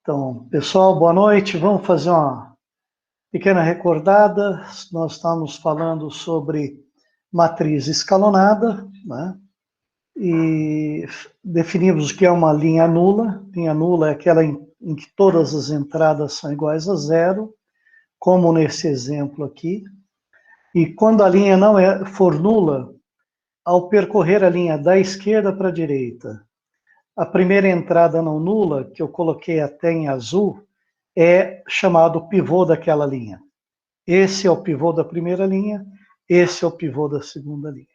Então, pessoal, boa noite. Vamos fazer uma pequena recordada. Nós estamos falando sobre matriz escalonada, né? E definimos o que é uma linha nula. Linha nula é aquela em que todas as entradas são iguais a zero, como nesse exemplo aqui. E quando a linha não for nula, ao percorrer a linha da esquerda para a direita, a primeira entrada não nula, que eu coloquei até em azul, é chamado pivô daquela linha. Esse é o pivô da primeira linha, esse é o pivô da segunda linha.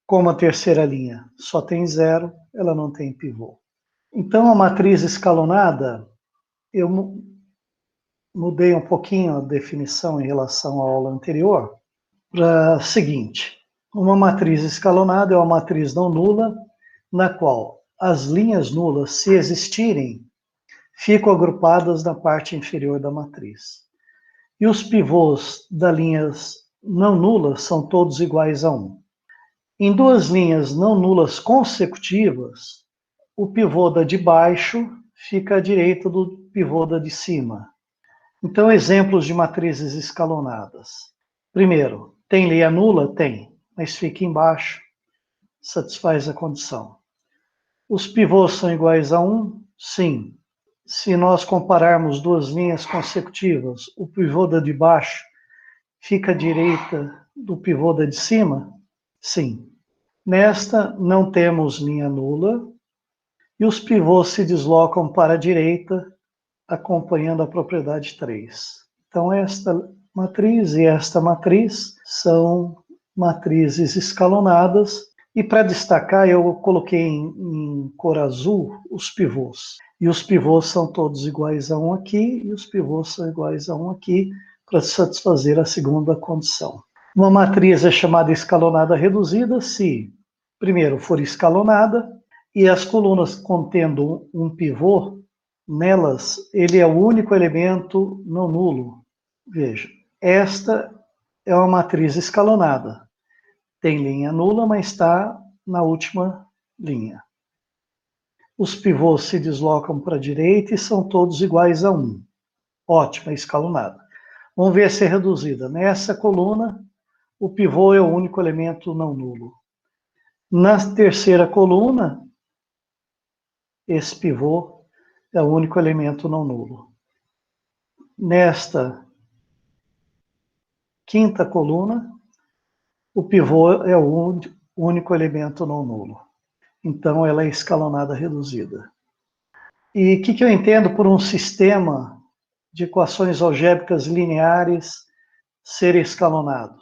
Como a terceira linha só tem zero, ela não tem pivô. Então, a matriz escalonada, eu mudei um pouquinho a definição em relação à aula anterior, para a seguinte: uma matriz escalonada é uma matriz não nula, na qual as linhas nulas, se existirem, ficam agrupadas na parte inferior da matriz. E os pivôs das linhas não nulas são todos iguais a 1. Em duas linhas não nulas consecutivas, o pivô da de baixo fica à direita do pivô da de cima. Então, exemplos de matrizes escalonadas. Primeiro, tem linha nula? Tem, mas fica embaixo, satisfaz a condição. Os pivôs são iguais a 1? Sim. Se nós compararmos duas linhas consecutivas, o pivô da de baixo fica à direita do pivô da de cima? Sim. Nesta, não temos linha nula e os pivôs se deslocam para a direita, acompanhando a propriedade 3. Então, esta matriz e esta matriz são matrizes escalonadas. E para destacar, eu coloquei em cor azul os pivôs. E os pivôs são todos iguais a 1 aqui, e os pivôs são iguais a 1 aqui, para satisfazer a segunda condição. Uma matriz é chamada escalonada reduzida se, primeiro, for escalonada, e as colunas contendo um pivô, nelas, ele é o único elemento não nulo. Veja, esta é uma matriz escalonada. Tem linha nula, mas está na última linha. Os pivôs se deslocam para a direita e são todos iguais a 1. Ótima, escalonada. Vamos ver se é reduzida. Nessa coluna, o pivô é o único elemento não nulo. Na terceira coluna, esse pivô é o único elemento não nulo. Nesta quinta coluna, o pivô é o único elemento não nulo. Então, ela é escalonada reduzida. E o que eu entendo por um sistema de equações algébricas lineares ser escalonado?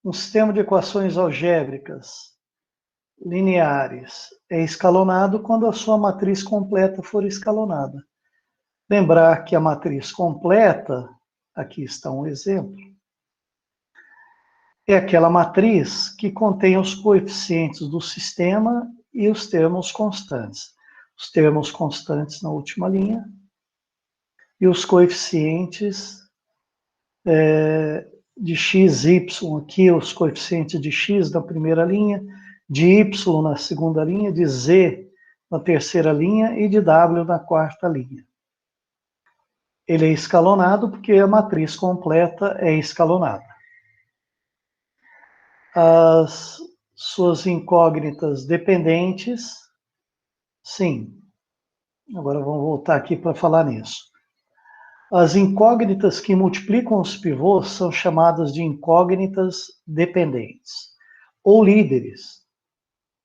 Um sistema de equações algébricas lineares é escalonado quando a sua matriz completa for escalonada. Lembrar que a matriz completa, aqui está um exemplo, é aquela matriz que contém os coeficientes do sistema e os termos constantes. Os termos constantes na última linha e os coeficientes de x, y aqui, os coeficientes de x na primeira linha, de y na segunda linha, de z na terceira linha e de w na quarta linha. Ele é escalonado porque a matriz completa é escalonada. As suas incógnitas dependentes, sim. Agora vamos voltar aqui para falar nisso. As incógnitas que multiplicam os pivôs são chamadas de incógnitas dependentes, ou líderes.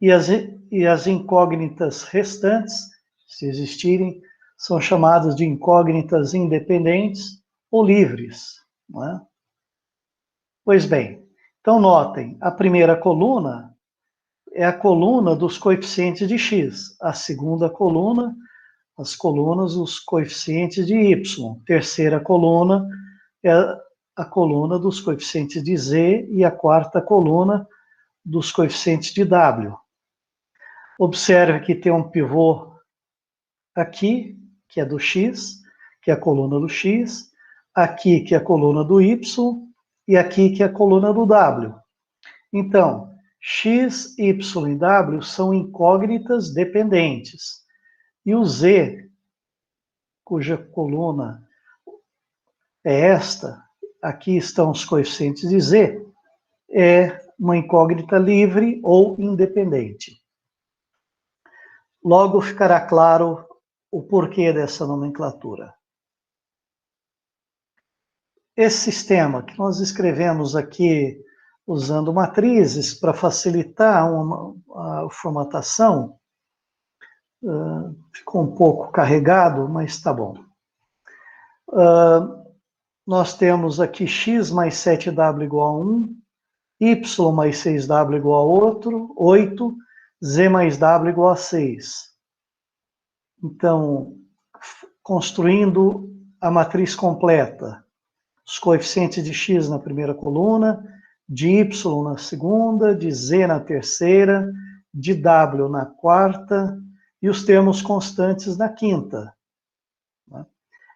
E as incógnitas restantes, se existirem, são chamadas de incógnitas independentes ou livres. Não é? Pois bem, então notem, a primeira coluna é a coluna dos coeficientes de x, a segunda coluna, as colunas, os coeficientes de y, terceira coluna é a coluna dos coeficientes de z e a quarta coluna dos coeficientes de w. Observe que tem um pivô aqui, que é do x, que é a coluna do x, aqui que é a coluna do y e aqui que é a coluna do w. Então, x, y e w são incógnitas dependentes. E o z, cuja coluna é esta, aqui estão os coeficientes de z, é uma incógnita livre ou independente. Logo ficará claro o porquê dessa nomenclatura. Esse sistema que nós escrevemos aqui usando matrizes para facilitar a formatação, ficou um pouco carregado, mas está bom. Nós temos aqui x mais 7w igual a 1, y mais 6w igual a 8, z mais w igual a 6. Então, construindo a matriz completa, os coeficientes de x na primeira coluna, de y na segunda, de z na terceira, de w na quarta e os termos constantes na quinta.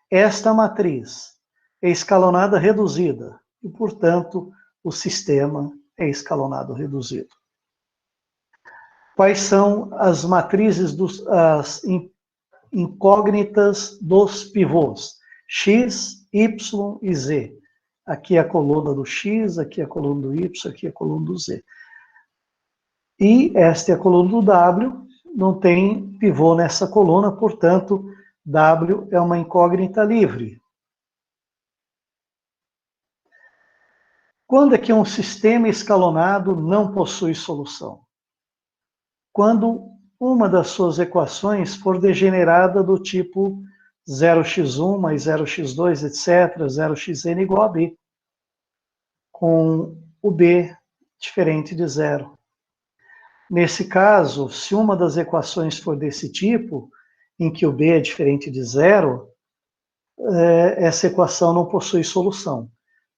Esta matriz é escalonada reduzida e, portanto, o sistema é escalonado reduzido. Quais são as matrizes, as incógnitas dos pivôs? X, Y e Z. Aqui é a coluna do X, aqui é a coluna do Y, aqui é a coluna do Z. E esta é a coluna do W, não tem pivô nessa coluna, portanto, W é uma incógnita livre. Quando é que um sistema escalonado não possui solução? Quando uma das suas equações for degenerada do tipo 0x1 mais 0x2, etc., 0xn igual a b, com o b diferente de zero. Nesse caso, se uma das equações for desse tipo, em que o b é diferente de zero, essa equação não possui solução.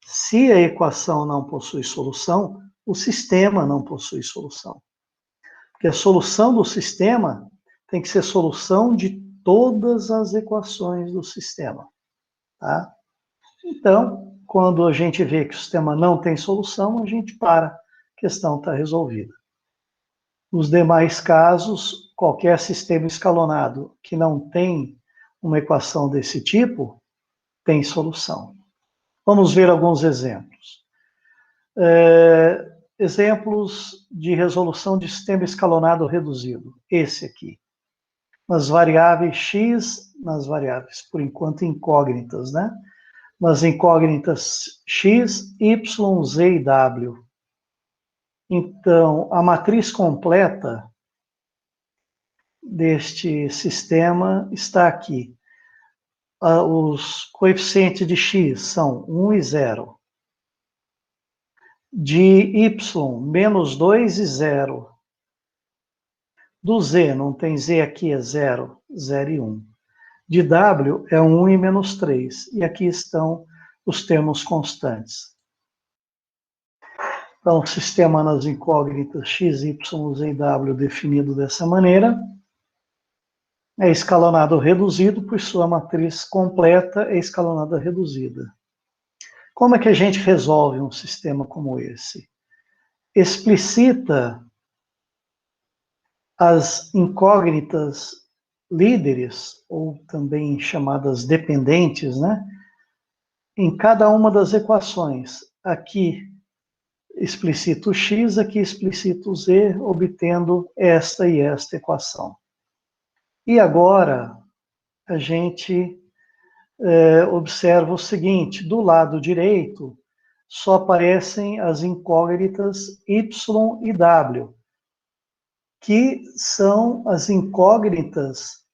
Se a equação não possui solução, o sistema não possui solução. Porque a solução do sistema tem que ser solução de todas as equações do sistema. Tá? Então, quando a gente vê que o sistema não tem solução, a gente para, a questão está resolvida. Nos demais casos, qualquer sistema escalonado que não tem uma equação desse tipo, tem solução. Vamos ver alguns exemplos. Exemplos de resolução de sistema escalonado reduzido. Esse aqui. Nas variáveis x, nas variáveis, por enquanto, incógnitas, né? Nas incógnitas x, y, z e w. Então, a matriz completa deste sistema está aqui. Os coeficientes de x são 1 e 0. De y, menos 2 e 0. Do z, não tem z aqui, é 0, 0 e 1. De w é 1 e menos 3. E aqui estão os termos constantes. Então, o sistema nas incógnitas x, y, z e w definido dessa maneira é escalonado reduzido, pois sua matriz completa é escalonada reduzida. Como é que a gente resolve um sistema como esse? Explicita as incógnitas líderes, ou também chamadas dependentes, né? Em cada uma das equações. Aqui explicita o x, aqui explicita o z, obtendo esta e esta equação. E agora a gente observa o seguinte: do lado direito só aparecem as incógnitas y e w, que são as incógnitas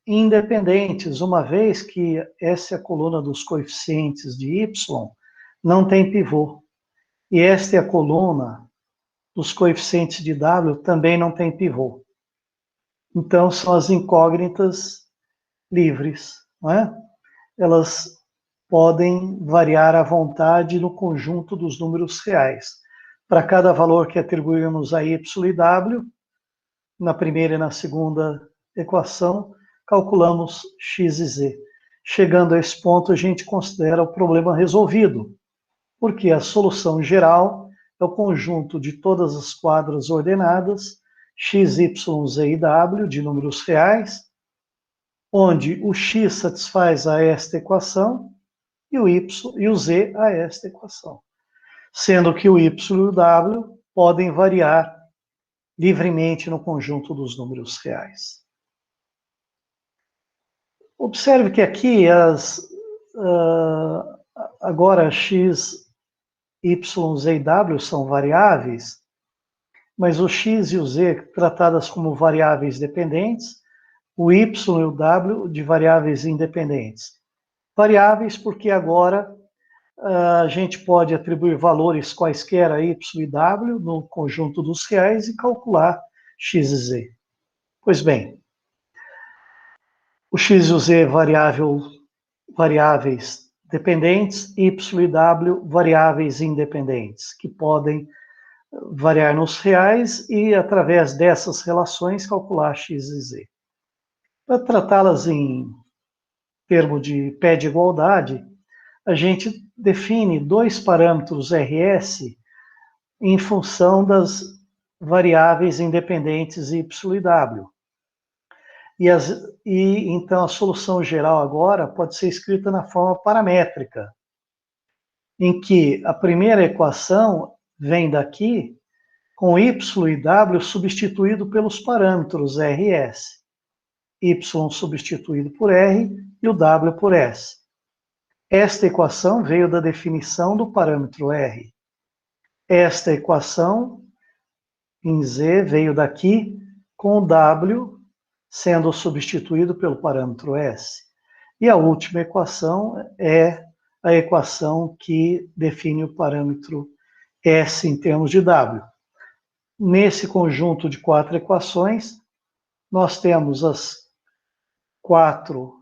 independentes, uma vez que essa é a coluna dos coeficientes de y, não tem pivô. E esta é a coluna dos coeficientes de w, também não tem pivô. Então, são as incógnitas livres, não é? Elas podem variar à vontade no conjunto dos números reais. Para cada valor que atribuímos a y e w, na primeira e na segunda equação, calculamos x e z. Chegando a esse ponto, a gente considera o problema resolvido, porque a solução geral é o conjunto de todas as quadras ordenadas, x, y, z e w, de números reais, onde o x satisfaz a esta equação e o y e o z a esta equação, sendo que o y e o w podem variar livremente no conjunto dos números reais. Observe que aqui agora x, y, z e w são variáveis, mas o x e o z tratadas como variáveis dependentes, o y e o w de variáveis independentes. Variáveis porque agora a gente pode atribuir valores quaisquer a y e w no conjunto dos reais e calcular x e z. Pois bem, o x e o z variáveis dependentes, y e w variáveis independentes, que podem variar nos reais e, através dessas relações, calcular x e z. Para tratá-las em termo de pé de igualdade, a gente define dois parâmetros RS em função das variáveis independentes y e w. Então a solução geral agora pode ser escrita na forma paramétrica, em que a primeira equação vem daqui com y e w substituído pelos parâmetros RS, y substituído por R e o w por S. Esta equação veio da definição do parâmetro R. Esta equação em Z veio daqui com o W sendo substituído pelo parâmetro S. E a última equação é a equação que define o parâmetro S em termos de W. Nesse conjunto de quatro equações, nós temos as quatro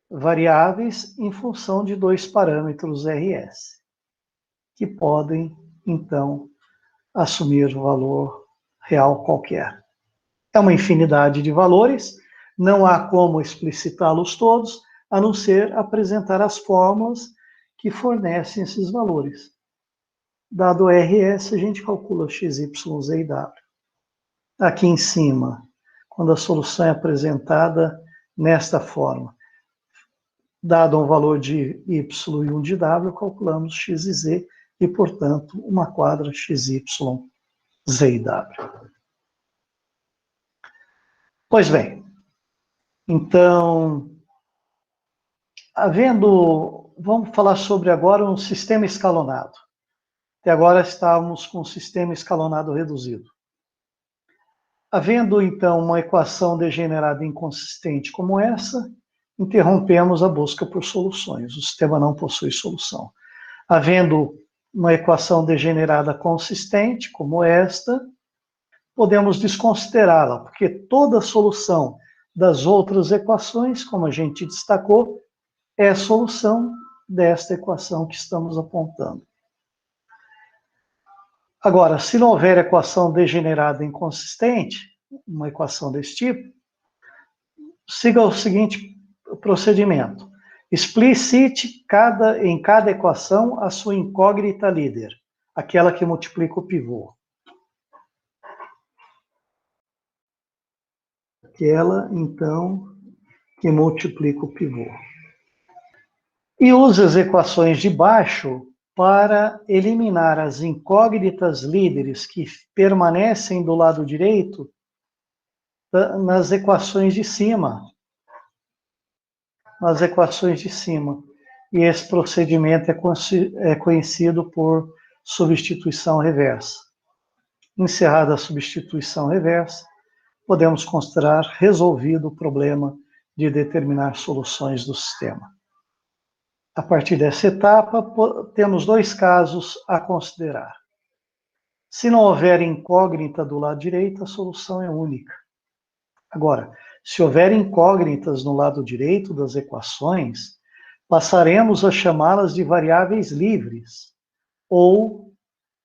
variáveis em função de dois parâmetros RS, que podem, então, assumir valor real qualquer. É uma infinidade de valores, não há como explicitá-los todos, a não ser apresentar as fórmulas que fornecem esses valores. Dado o RS, a gente calcula x, y, z e w. Aqui em cima, quando a solução é apresentada nesta forma, dado um valor de y e um de w, calculamos x e z, e, portanto, uma quadra x, y, z e w. Pois bem, então, vamos falar sobre agora um sistema escalonado. Até agora estávamos com um sistema escalonado reduzido. Havendo, então, uma equação degenerada inconsistente como essa, interrompemos a busca por soluções. O sistema não possui solução. Havendo uma equação degenerada consistente como esta, podemos desconsiderá-la, porque toda solução das outras equações, como a gente destacou, é a solução desta equação que estamos apontando. Agora, se não houver equação degenerada inconsistente, uma equação desse tipo, siga o seguinte procedimento. Explicite em cada equação a sua incógnita líder, aquela que multiplica o pivô. Aquela, então, que multiplica o pivô. E use as equações de baixo para eliminar as incógnitas líderes que permanecem do lado direito nas equações de cima. Nas equações de cima. E esse procedimento é conhecido por substituição reversa. Encerrada a substituição reversa, podemos considerar resolvido o problema de determinar soluções do sistema. A partir dessa etapa, temos dois casos a considerar. Se não houver incógnita do lado direito, a solução é única. Agora, se houver incógnitas no lado direito das equações, passaremos a chamá-las de variáveis livres ou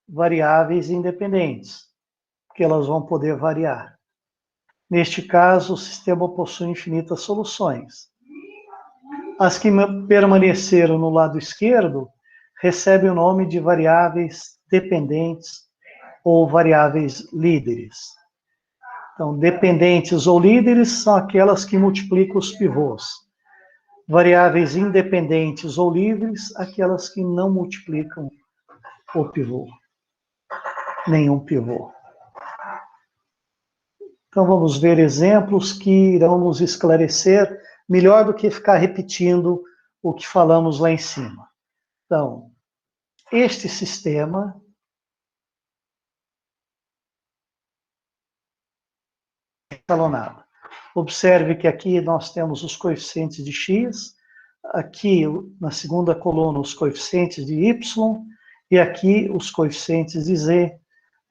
variáveis independentes, porque elas vão poder variar. Neste caso, o sistema possui infinitas soluções. As que permaneceram no lado esquerdo recebem o nome de variáveis dependentes ou variáveis líderes. Então, dependentes ou líderes são aquelas que multiplicam os pivôs. Variáveis independentes ou livres, aquelas que não multiplicam o pivô. Nenhum pivô. Então, vamos ver exemplos que irão nos esclarecer melhor do que ficar repetindo o que falamos lá em cima. Então, este sistema é escalonado. Observe que aqui nós temos os coeficientes de x, aqui na segunda coluna os coeficientes de y, e aqui os coeficientes de z,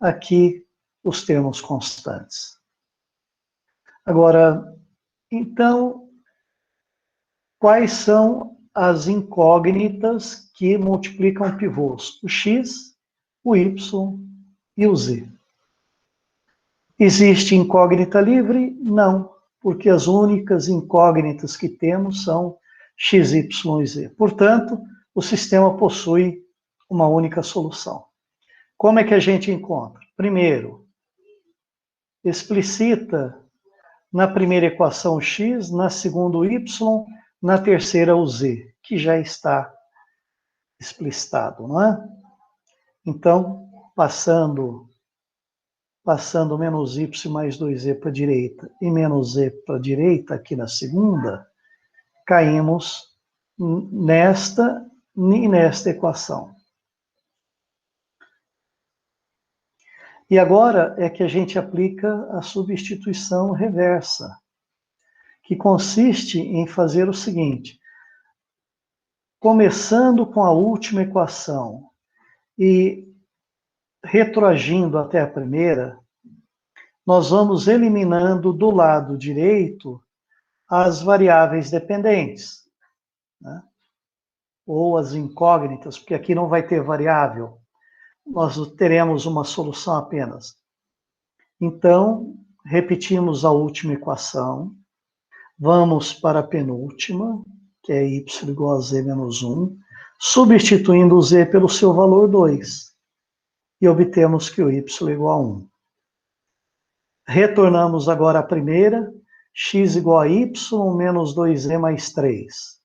aqui os termos constantes. Agora, então, quais são as incógnitas que multiplicam pivôs? O x, o y e o z. Existe incógnita livre? Não, porque as únicas incógnitas que temos são x, y e z. Portanto, o sistema possui uma única solução. Como é que a gente encontra? Primeiro, explicita na primeira equação o x, na segunda o y, na terceira o z, que já está explicitado, não é? Então, passando menos y mais 2z para a direita e menos z para a direita, aqui na segunda, caímos nesta e nesta equação. E agora é que a gente aplica a substituição reversa, que consiste em fazer o seguinte: começando com a última equação e retroagindo até a primeira, nós vamos eliminando do lado direito as variáveis dependentes, né? Ou as incógnitas, porque aqui não vai ter variável, nós teremos uma solução apenas. Então, repetimos a última equação, vamos para a penúltima, que é y igual a z menos 1, substituindo o z pelo seu valor 2, e obtemos que o y é igual a 1. Retornamos agora à primeira, x igual a y menos 2z mais 3.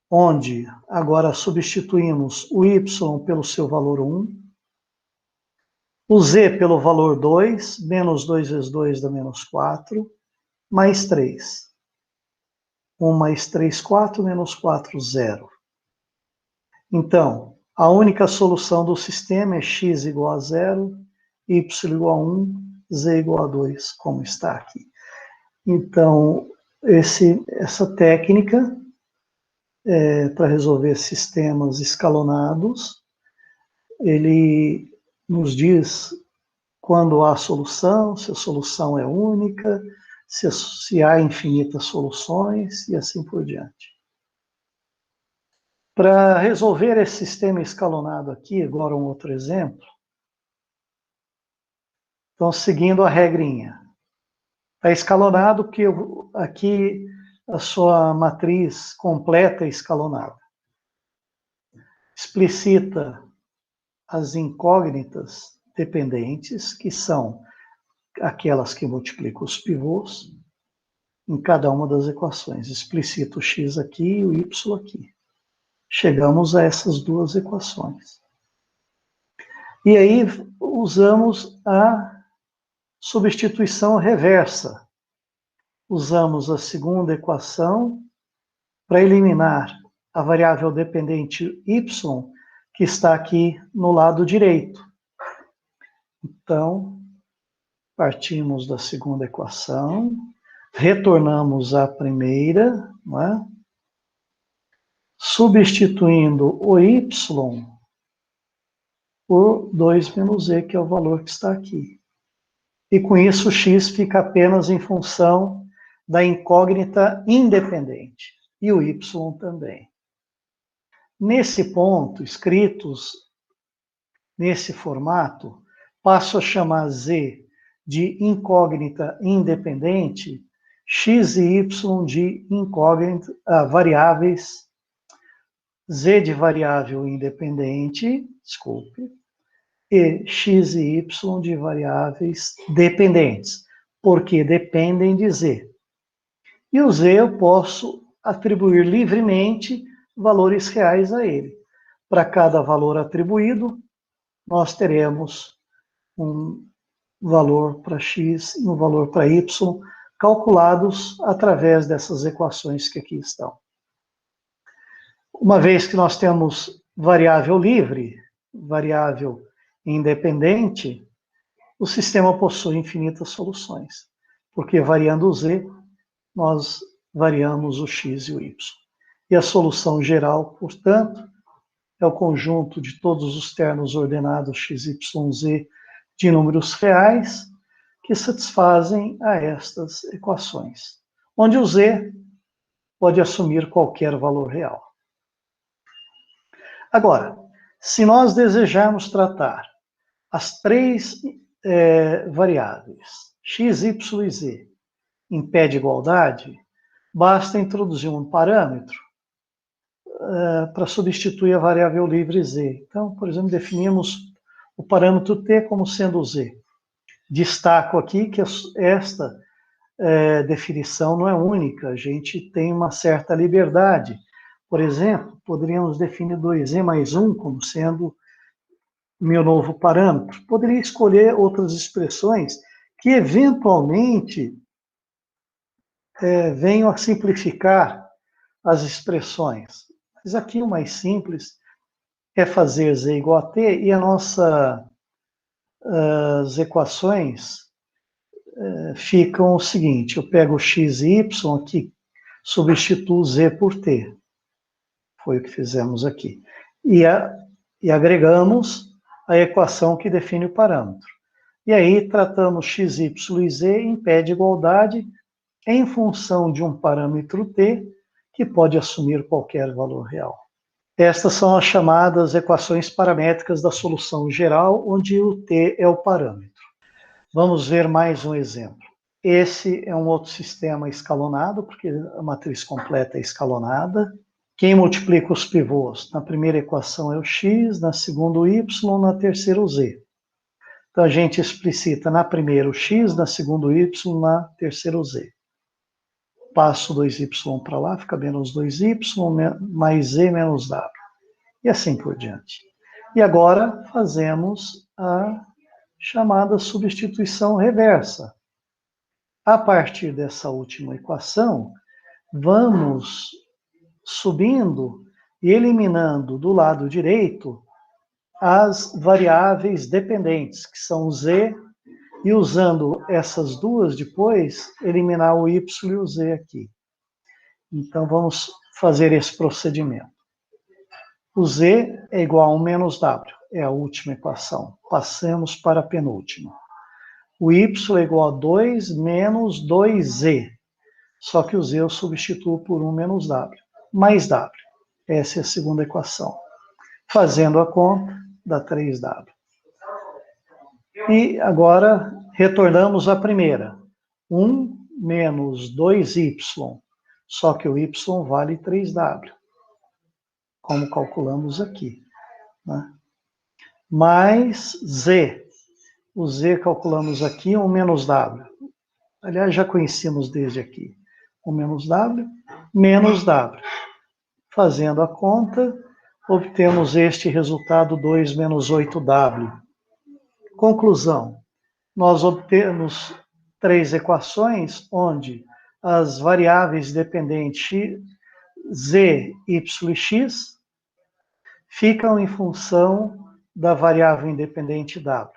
Onde agora substituímos o y pelo seu valor 1, o z pelo valor 2, menos 2 vezes 2 dá menos 4, mais 3. 1 mais 3, 4, menos 4, 0. Então, a única solução do sistema é x igual a 0, y igual a 1, z igual a 2, como está aqui. Então, essa técnica para resolver sistemas escalonados, ele nos diz quando há solução, se a solução é única, se há infinitas soluções e assim por diante. Para resolver esse sistema escalonado aqui, agora um outro exemplo. Então, seguindo a regrinha. Está escalonado porque aqui a sua matriz completa é escalonada. Explicita as incógnitas dependentes, que são aquelas que multiplicam os pivôs em cada uma das equações. Explicita o x aqui e o y aqui. Chegamos a essas duas equações. E aí usamos a substituição reversa. Usamos a segunda equação para eliminar a variável dependente y, que está aqui no lado direito. Então, partimos da segunda equação, retornamos à primeira, não é? Substituindo o y por 2 menos z, que é o valor que está aqui. E com isso o x fica apenas em função da incógnita independente, e o y também. Nesse ponto, escritos nesse formato, passo a chamar z de incógnita independente, x e y de incógnita, variáveis, z de variável independente, desculpe, e x e y de variáveis dependentes, porque dependem de z. E o z eu posso atribuir livremente valores reais a ele. Para cada valor atribuído, nós teremos um valor para x e um valor para y, calculados através dessas equações que aqui estão. Uma vez que nós temos variável livre, variável independente, o sistema possui infinitas soluções, porque variando o z, nós variamos o x e o y. E a solução geral, portanto, é o conjunto de todos os termos ordenados x, y, z de números reais que satisfazem a estas equações, onde o z pode assumir qualquer valor real. Agora, se nós desejarmos tratar as três variáveis, x, y e z, em pé de igualdade, basta introduzir um parâmetro para substituir a variável livre z. Então, por exemplo, definimos o parâmetro t como sendo z. Destaco aqui que esta definição não é única, a gente tem uma certa liberdade. Por exemplo, poderíamos definir 2z mais 1 como sendo meu novo parâmetro. Poderia escolher outras expressões que, eventualmente, venham a simplificar as expressões. Mas aqui o mais simples é fazer z igual a t e as equações ficam o seguinte: eu pego x e y aqui, substituo z por t. Foi o que fizemos aqui. E agregamos a equação que define o parâmetro. E aí tratamos x, y e z em pé de igualdade em função de um parâmetro t que pode assumir qualquer valor real. Estas são as chamadas equações paramétricas da solução geral, onde o t é o parâmetro. Vamos ver mais um exemplo. Esse é um outro sistema escalonado, porque a matriz completa é escalonada. Quem multiplica os pivôs? Na primeira equação é o x, na segunda o y, na terceira o z. Então a gente explicita na primeira o x, na segunda o y, na terceira o z. Passo 2y para lá, fica menos 2y, mais z menos w. E assim por diante. E agora fazemos a chamada substituição reversa. A partir dessa última equação, vamos subindo e eliminando do lado direito as variáveis dependentes, que são o z, e usando essas duas depois, eliminar o y e o z aqui. Então, vamos fazer esse procedimento. O z é igual a 1 menos w, é a última equação. Passamos para a penúltima. O y é igual a 2 menos 2z, só que o z eu substituo por 1 menos w, mais w. Essa é a segunda equação. Fazendo a conta, dá 3w. E agora retornamos à primeira. 1 menos 2y, só que o y vale 3w, como calculamos aqui, né? Mais z. O z calculamos aqui, 1 menos w. Aliás, já conhecíamos desde aqui. 1 menos w, menos w. Fazendo a conta, obtemos este resultado, 2 menos 8w. Conclusão. Nós obtemos três equações onde as variáveis dependentes z, y e x ficam em função da variável independente w.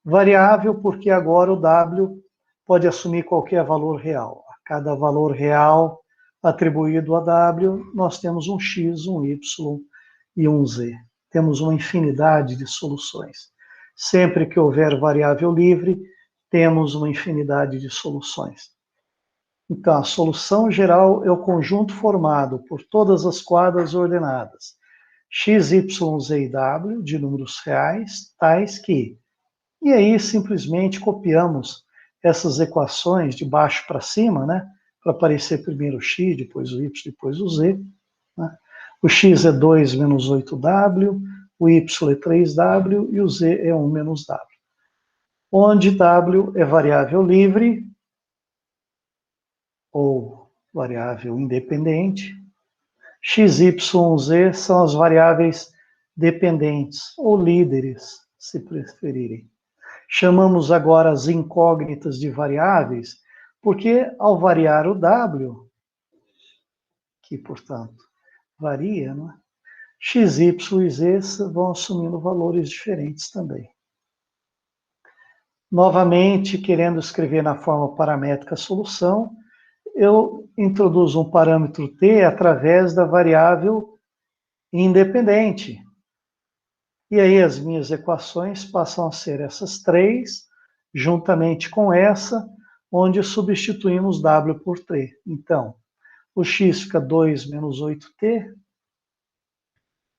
Variável porque agora o w pode assumir qualquer valor real. A cada valor real atribuído a w, nós temos um x, um y e um z. Temos uma infinidade de soluções. Sempre que houver variável livre, temos uma infinidade de soluções. Então, a solução geral é o conjunto formado por todas as quadras ordenadas x, y, z e w, de números reais, tais que... E aí, simplesmente copiamos essas equações de baixo para cima, né? Para aparecer primeiro o x, depois o y, depois o z. Né? O x é 2 menos 8w, o y é 3w e o z é 1 menos w. Onde w é variável livre, ou variável independente, x, y, z são as variáveis dependentes, ou líderes, se preferirem. Chamamos agora as incógnitas de variáveis, porque ao variar o w, que, portanto, varia, né? X, Y e Z vão assumindo valores diferentes também. Novamente, querendo escrever na forma paramétrica a solução, eu introduzo um parâmetro t através da variável independente. E aí as minhas equações passam a ser essas três, juntamente com essa, onde substituímos w por t. Então, o x fica 2 menos 8t,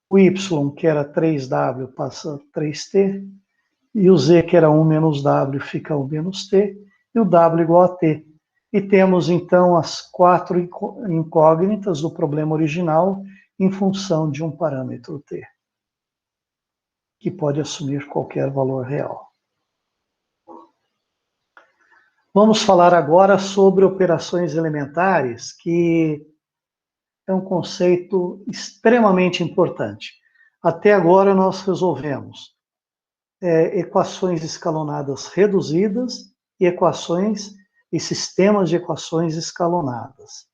o y, que era 3w, passa 3t, e o z, que era 1 menos w, fica 1 menos t, e o w igual a t. E temos, então, as 4 incógnitas do problema original em função de um parâmetro t, que pode assumir qualquer valor real. Vamos falar agora sobre operações elementares, que é um conceito extremamente importante. Até agora nós resolvemos equações escalonadas reduzidas e equações e sistemas de equações escalonadas.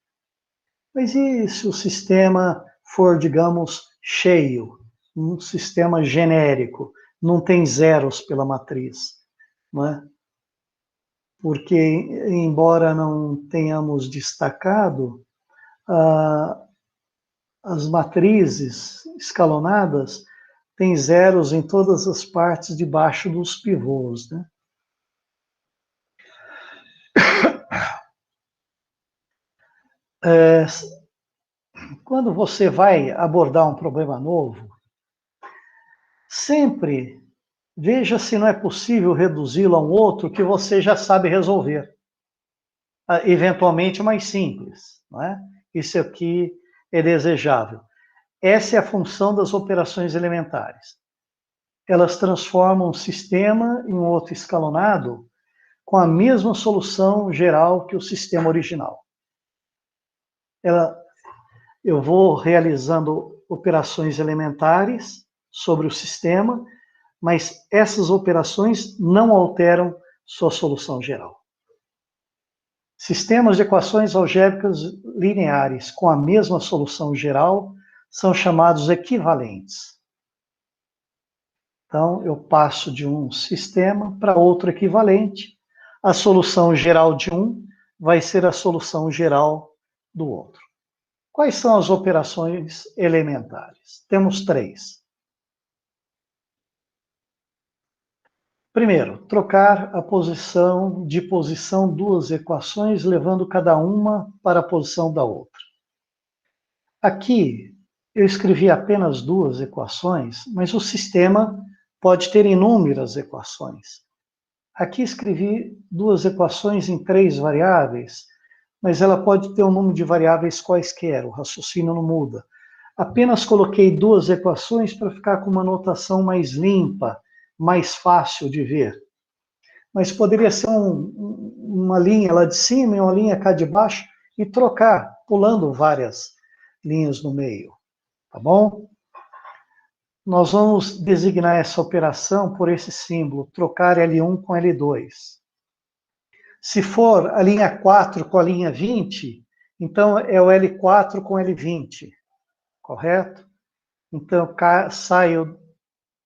Mas e se o sistema for, digamos, cheio, um sistema genérico, não tem zeros pela matriz, não é? Porque, embora não tenhamos destacado, as matrizes escalonadas têm zeros em todas as partes debaixo dos pivôs, né? Quando você vai abordar um problema novo, sempre veja se não é possível reduzi-lo a um outro que você já sabe resolver. Eventualmente mais simples, não é? Isso aqui é desejável. Essa é a função das operações elementares. Elas transformam um sistema em um outro escalonado com a mesma solução geral que o sistema original. Eu vou realizando operações elementares sobre o sistema, mas essas operações não alteram sua solução geral. Sistemas de equações algébricas lineares com a mesma solução geral são chamados equivalentes. Então, eu passo de um sistema para outro equivalente. A solução geral de um vai ser a solução geral do outro. Quais são as operações elementares? Temos três. Primeiro, trocar a posição duas equações, levando cada uma para a posição da outra. Aqui, eu escrevi apenas duas equações, mas o sistema pode ter inúmeras equações. Aqui escrevi duas equações em 3 variáveis, mas ela pode ter um número de variáveis quaisquer, o raciocínio não muda. Apenas coloquei duas equações para ficar com uma notação mais limpa, mais fácil de ver. Mas poderia ser uma linha lá de cima e uma linha cá de baixo e trocar, pulando várias linhas no meio, tá bom? Nós vamos designar essa operação por esse símbolo, trocar L1 com L2. Se for a linha 4 com a linha 20, então é o L4 com L20, correto? Então, saio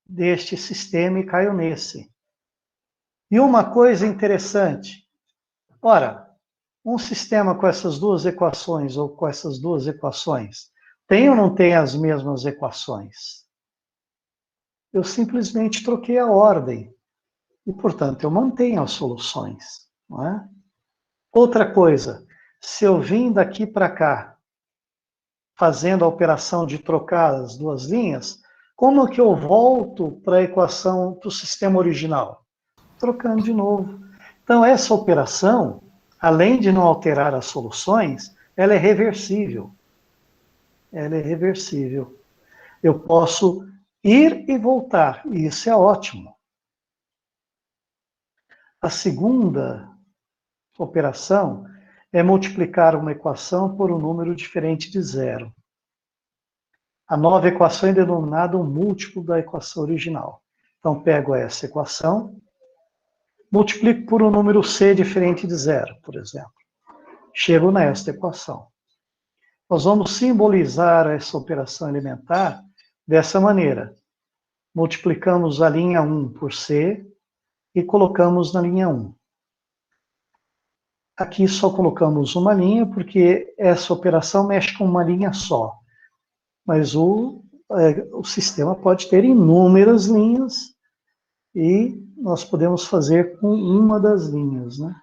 deste sistema e caio nesse. E uma coisa interessante, ora, um sistema com essas duas equações, ou com essas duas equações, tem ou não tem as mesmas equações? Eu simplesmente troquei a ordem, e, portanto, eu mantenho as soluções, não é? Outra coisa, se eu vim daqui para cá, fazendo a operação de trocar as duas linhas, como que eu volto para a equação, para o sistema original? Trocando de novo. Então, essa operação, além de não alterar as soluções, ela é reversível. Ela é reversível. Eu posso ir e voltar, e isso é ótimo. A segunda operação é multiplicar uma equação por um número diferente de zero. A nova equação é denominada um múltiplo da equação original. Então, pego essa equação, multiplico por um número c diferente de zero, por exemplo. Chego nesta equação. Nós vamos simbolizar essa operação elementar dessa maneira. Multiplicamos a linha 1 por c e colocamos na linha 1. Aqui só colocamos uma linha, porque essa operação mexe com uma linha só. Mas o sistema pode ter inúmeras linhas e nós podemos fazer com uma das linhas, né?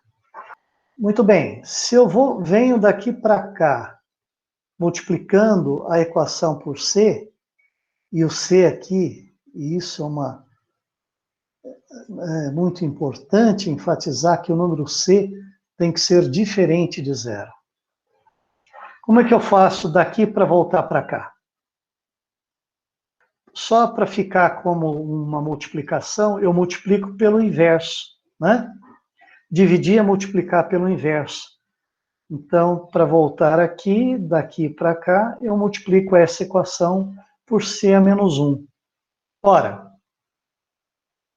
Muito bem, se eu venho daqui para cá, multiplicando a equação por c, e o c aqui, e isso é muito importante enfatizar que o número c tem que ser diferente de zero. Como é que eu faço daqui para voltar para cá? Só para ficar como uma multiplicação, eu multiplico pelo inverso, né? Dividir é multiplicar pelo inverso. Então, para voltar aqui, daqui para cá, eu multiplico essa equação por c a menos 1. Ora,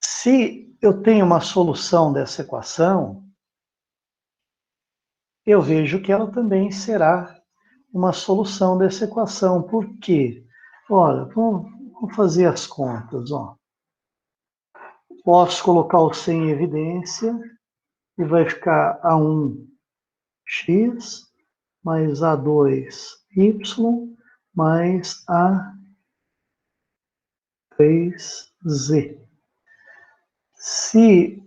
se eu tenho uma solução dessa equação, eu vejo que ela também será uma solução dessa equação. Por quê? Olha, vamos fazer as contas, ó. Posso colocar o c em evidência e vai ficar A1x mais A2y mais A3z. Se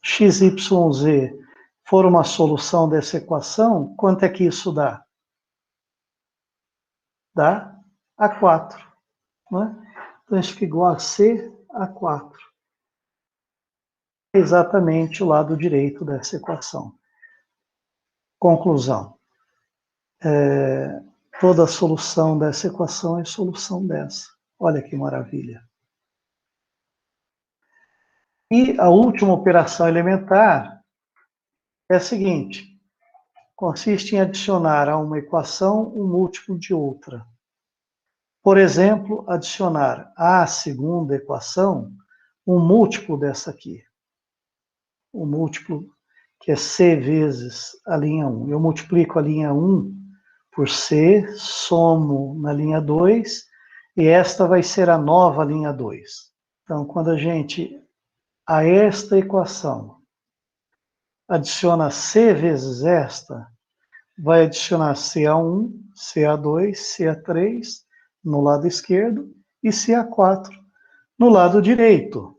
XYZ for uma solução dessa equação, quanto é que isso dá? Dá A4. Né? Então, isso fica igual a C A4. É exatamente o lado direito dessa equação. Conclusão. Toda a solução dessa equação é solução dessa. Olha que maravilha. E a última operação elementar é a seguinte. Consiste em adicionar a uma equação um múltiplo de outra. Por exemplo, adicionar à segunda equação um múltiplo dessa aqui. O múltiplo que é c vezes a linha 1. Eu multiplico a linha 1 por c, somo na linha 2, e esta vai ser a nova linha 2. Então, quando a gente, a esta equação, adiciona c vezes esta, vai adicionar CA1, CA2, CA3 no lado esquerdo e CA4 no lado direito.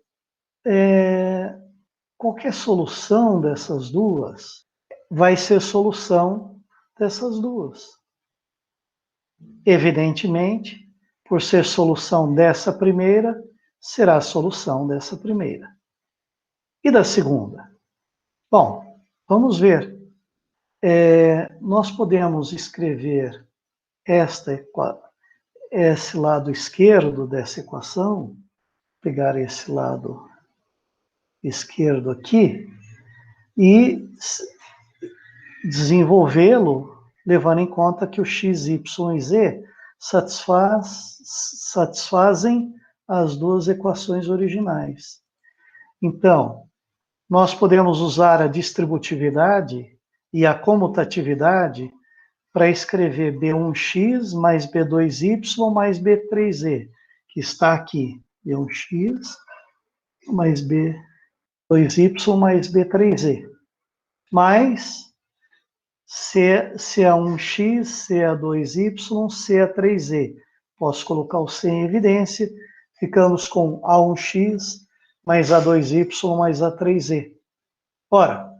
Qualquer solução dessas duas vai ser solução dessas duas. Evidentemente, por ser solução dessa primeira, será a solução dessa primeira. E da segunda? Bom, vamos ver. Nós podemos escrever esse lado esquerdo dessa equação, pegar esse lado esquerdo aqui e desenvolvê-lo levando em conta que o x, y e z satisfazem as duas equações originais. Então, nós podemos usar a distributividade e a comutatividade para escrever B1x mais B2y mais B3z, que está aqui. B1x mais B2y mais B3z. Mais CA1x, CA2y, CA3z. Posso colocar o C em evidência. Ficamos com A1x mais A2y mais A3z. Ora,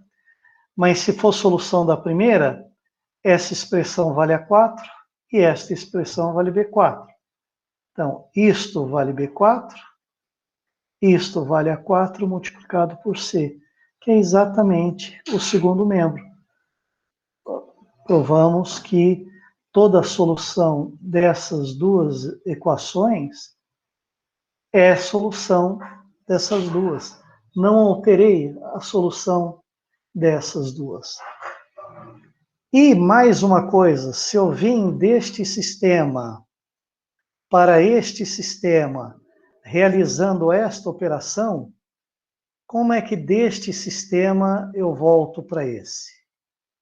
mas se for solução da primeira, essa expressão vale A4 e esta expressão vale B4. Então, isto vale B4, isto vale A4 multiplicado por C, que é exatamente o segundo membro. Provamos que toda a solução dessas duas equações é solução dessas duas. Não alterei a solução dessas duas. E mais uma coisa, se eu vim deste sistema para este sistema realizando esta operação, como é que deste sistema eu volto para esse?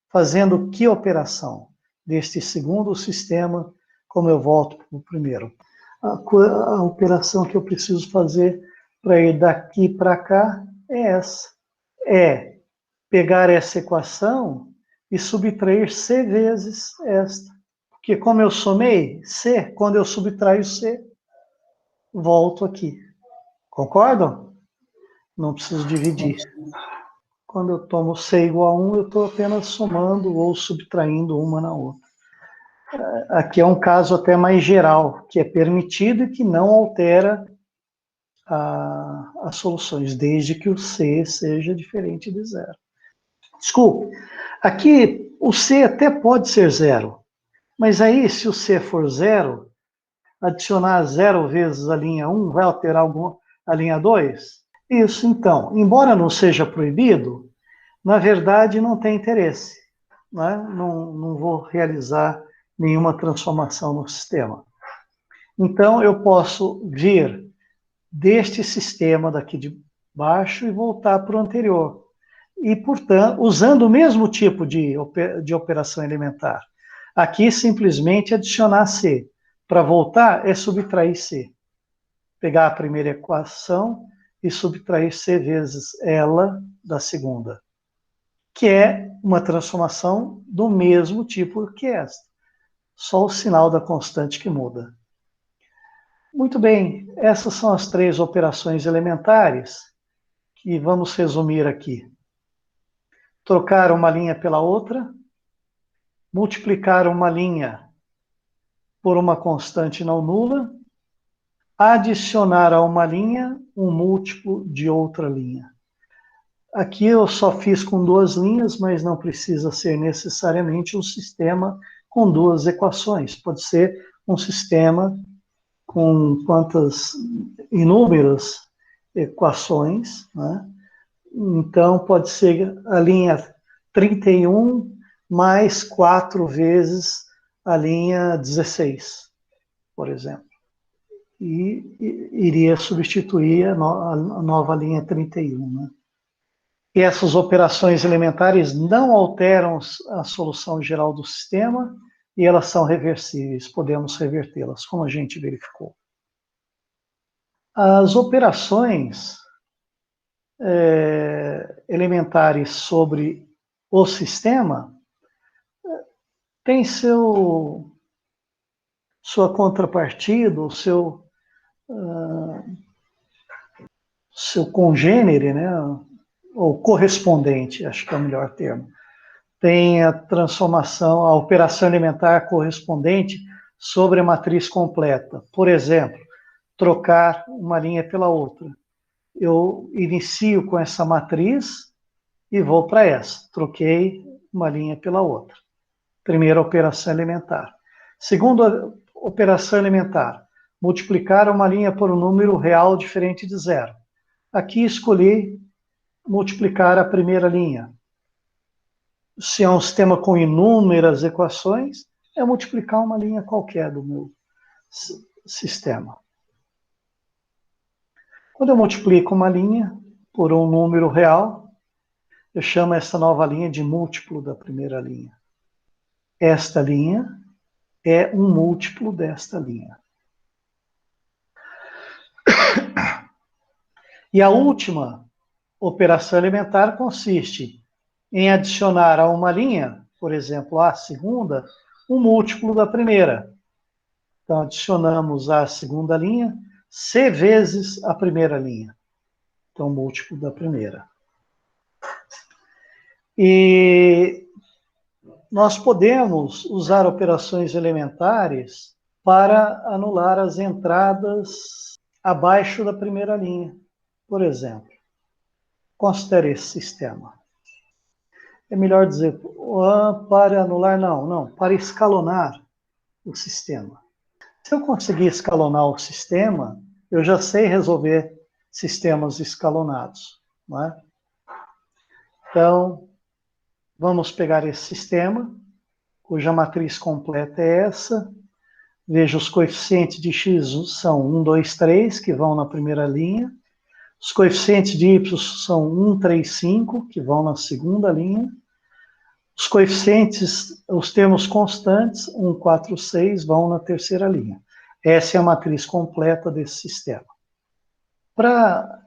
Fazendo que operação? Deste segundo sistema, como eu volto para o primeiro? A operação que eu preciso fazer para ir daqui para cá é essa. É pegar essa equação e subtrair C vezes esta. Porque como eu somei C, quando eu subtraio C, volto aqui. Concordam? Não preciso dividir. Quando eu tomo C igual a 1, eu estou apenas somando ou subtraindo uma na outra. Aqui é um caso até mais geral, que é permitido e que não altera as soluções, desde que o C seja diferente de zero. Desculpe, aqui o C até pode ser zero, mas aí se o C for zero, adicionar 0 vezes a linha 1 vai alterar a linha 2? Isso, então, embora não seja proibido, na verdade não tem interesse, né? Não vou realizar nenhuma transformação no sistema. Então, eu posso vir deste sistema daqui de baixo e voltar para o anterior. E, portanto, usando o mesmo tipo de operação elementar. Aqui, simplesmente adicionar C. Para voltar, é subtrair C. Pegar a primeira equação e subtrair C vezes ela da segunda, que é uma transformação do mesmo tipo que esta. Só o sinal da constante que muda. Muito bem, essas são as 3 operações elementares que vamos resumir aqui. Trocar uma linha pela outra, multiplicar uma linha por uma constante não nula, adicionar a uma linha um múltiplo de outra linha. Aqui eu só fiz com 2 linhas, mas não precisa ser necessariamente um sistema com 2 equações. Pode ser um sistema com quantas inúmeras equações, né? Então, pode ser a linha 31 mais 4 vezes a linha 16, por exemplo. E iria substituir a nova linha 31, né? E essas operações elementares não alteram a solução geral do sistema e elas são reversíveis, podemos revertê-las, como a gente verificou. As operações elementares sobre o sistema têm sua contrapartida, seu congênere, né? Ou correspondente, acho que é o melhor termo. Tem a transformação, a operação elementar correspondente sobre a matriz completa. Por exemplo, trocar uma linha pela outra. Eu inicio com essa matriz e vou para essa. Troquei uma linha pela outra. Primeira operação elementar. Segunda operação elementar, multiplicar uma linha por um número real diferente de zero. Aqui escolhi multiplicar a primeira linha. Se é um sistema com inúmeras equações, é multiplicar uma linha qualquer do meu sistema. Quando eu multiplico uma linha por um número real, eu chamo essa nova linha de múltiplo da primeira linha. Esta linha é um múltiplo desta linha. E a última operação elementar consiste em adicionar a uma linha, por exemplo, a segunda, um múltiplo da primeira. Então, adicionamos a segunda linha C vezes a primeira linha. Então, múltiplo da primeira. E nós podemos usar operações elementares para anular as entradas abaixo da primeira linha. Por exemplo, considere esse sistema. É melhor dizer, para anular, não, para escalonar. o sistema. Se eu conseguir escalonar o sistema, eu já sei resolver sistemas escalonados, não é? Então, vamos pegar esse sistema, cuja matriz completa é essa. Veja, os coeficientes de x são 1, 2, 3, que vão na primeira linha. Os coeficientes de y são 1, 3, 5, que vão na segunda linha. Os coeficientes, os termos constantes, 1, 4, 6, vão na terceira linha. Essa é a matriz completa desse sistema. Para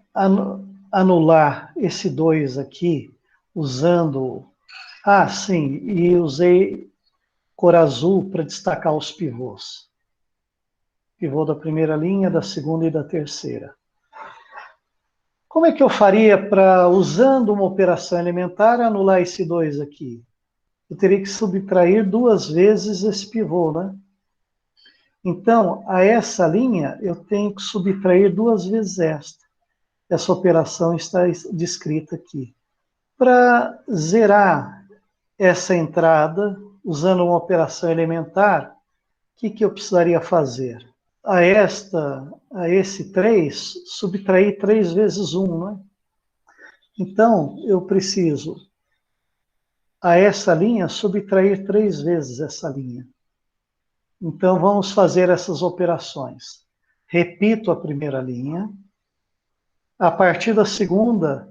anular esse 2 aqui, usando... Ah, sim, e usei cor azul para destacar os pivôs. Pivô da primeira linha, da segunda e da terceira. Como é que eu faria para, usando uma operação elementar, anular esse 2 aqui? Eu teria que subtrair 2 vezes esse pivô, né? Então, a essa linha, eu tenho que subtrair 2 vezes esta. Essa operação está descrita aqui. Para zerar essa entrada, usando uma operação elementar, o que eu precisaria fazer? A esse 3, subtrair 3 vezes 1, né? Então, eu preciso, a essa linha, subtrair 3 vezes essa linha. Então, vamos fazer essas operações. Repito a primeira linha. A partir da segunda,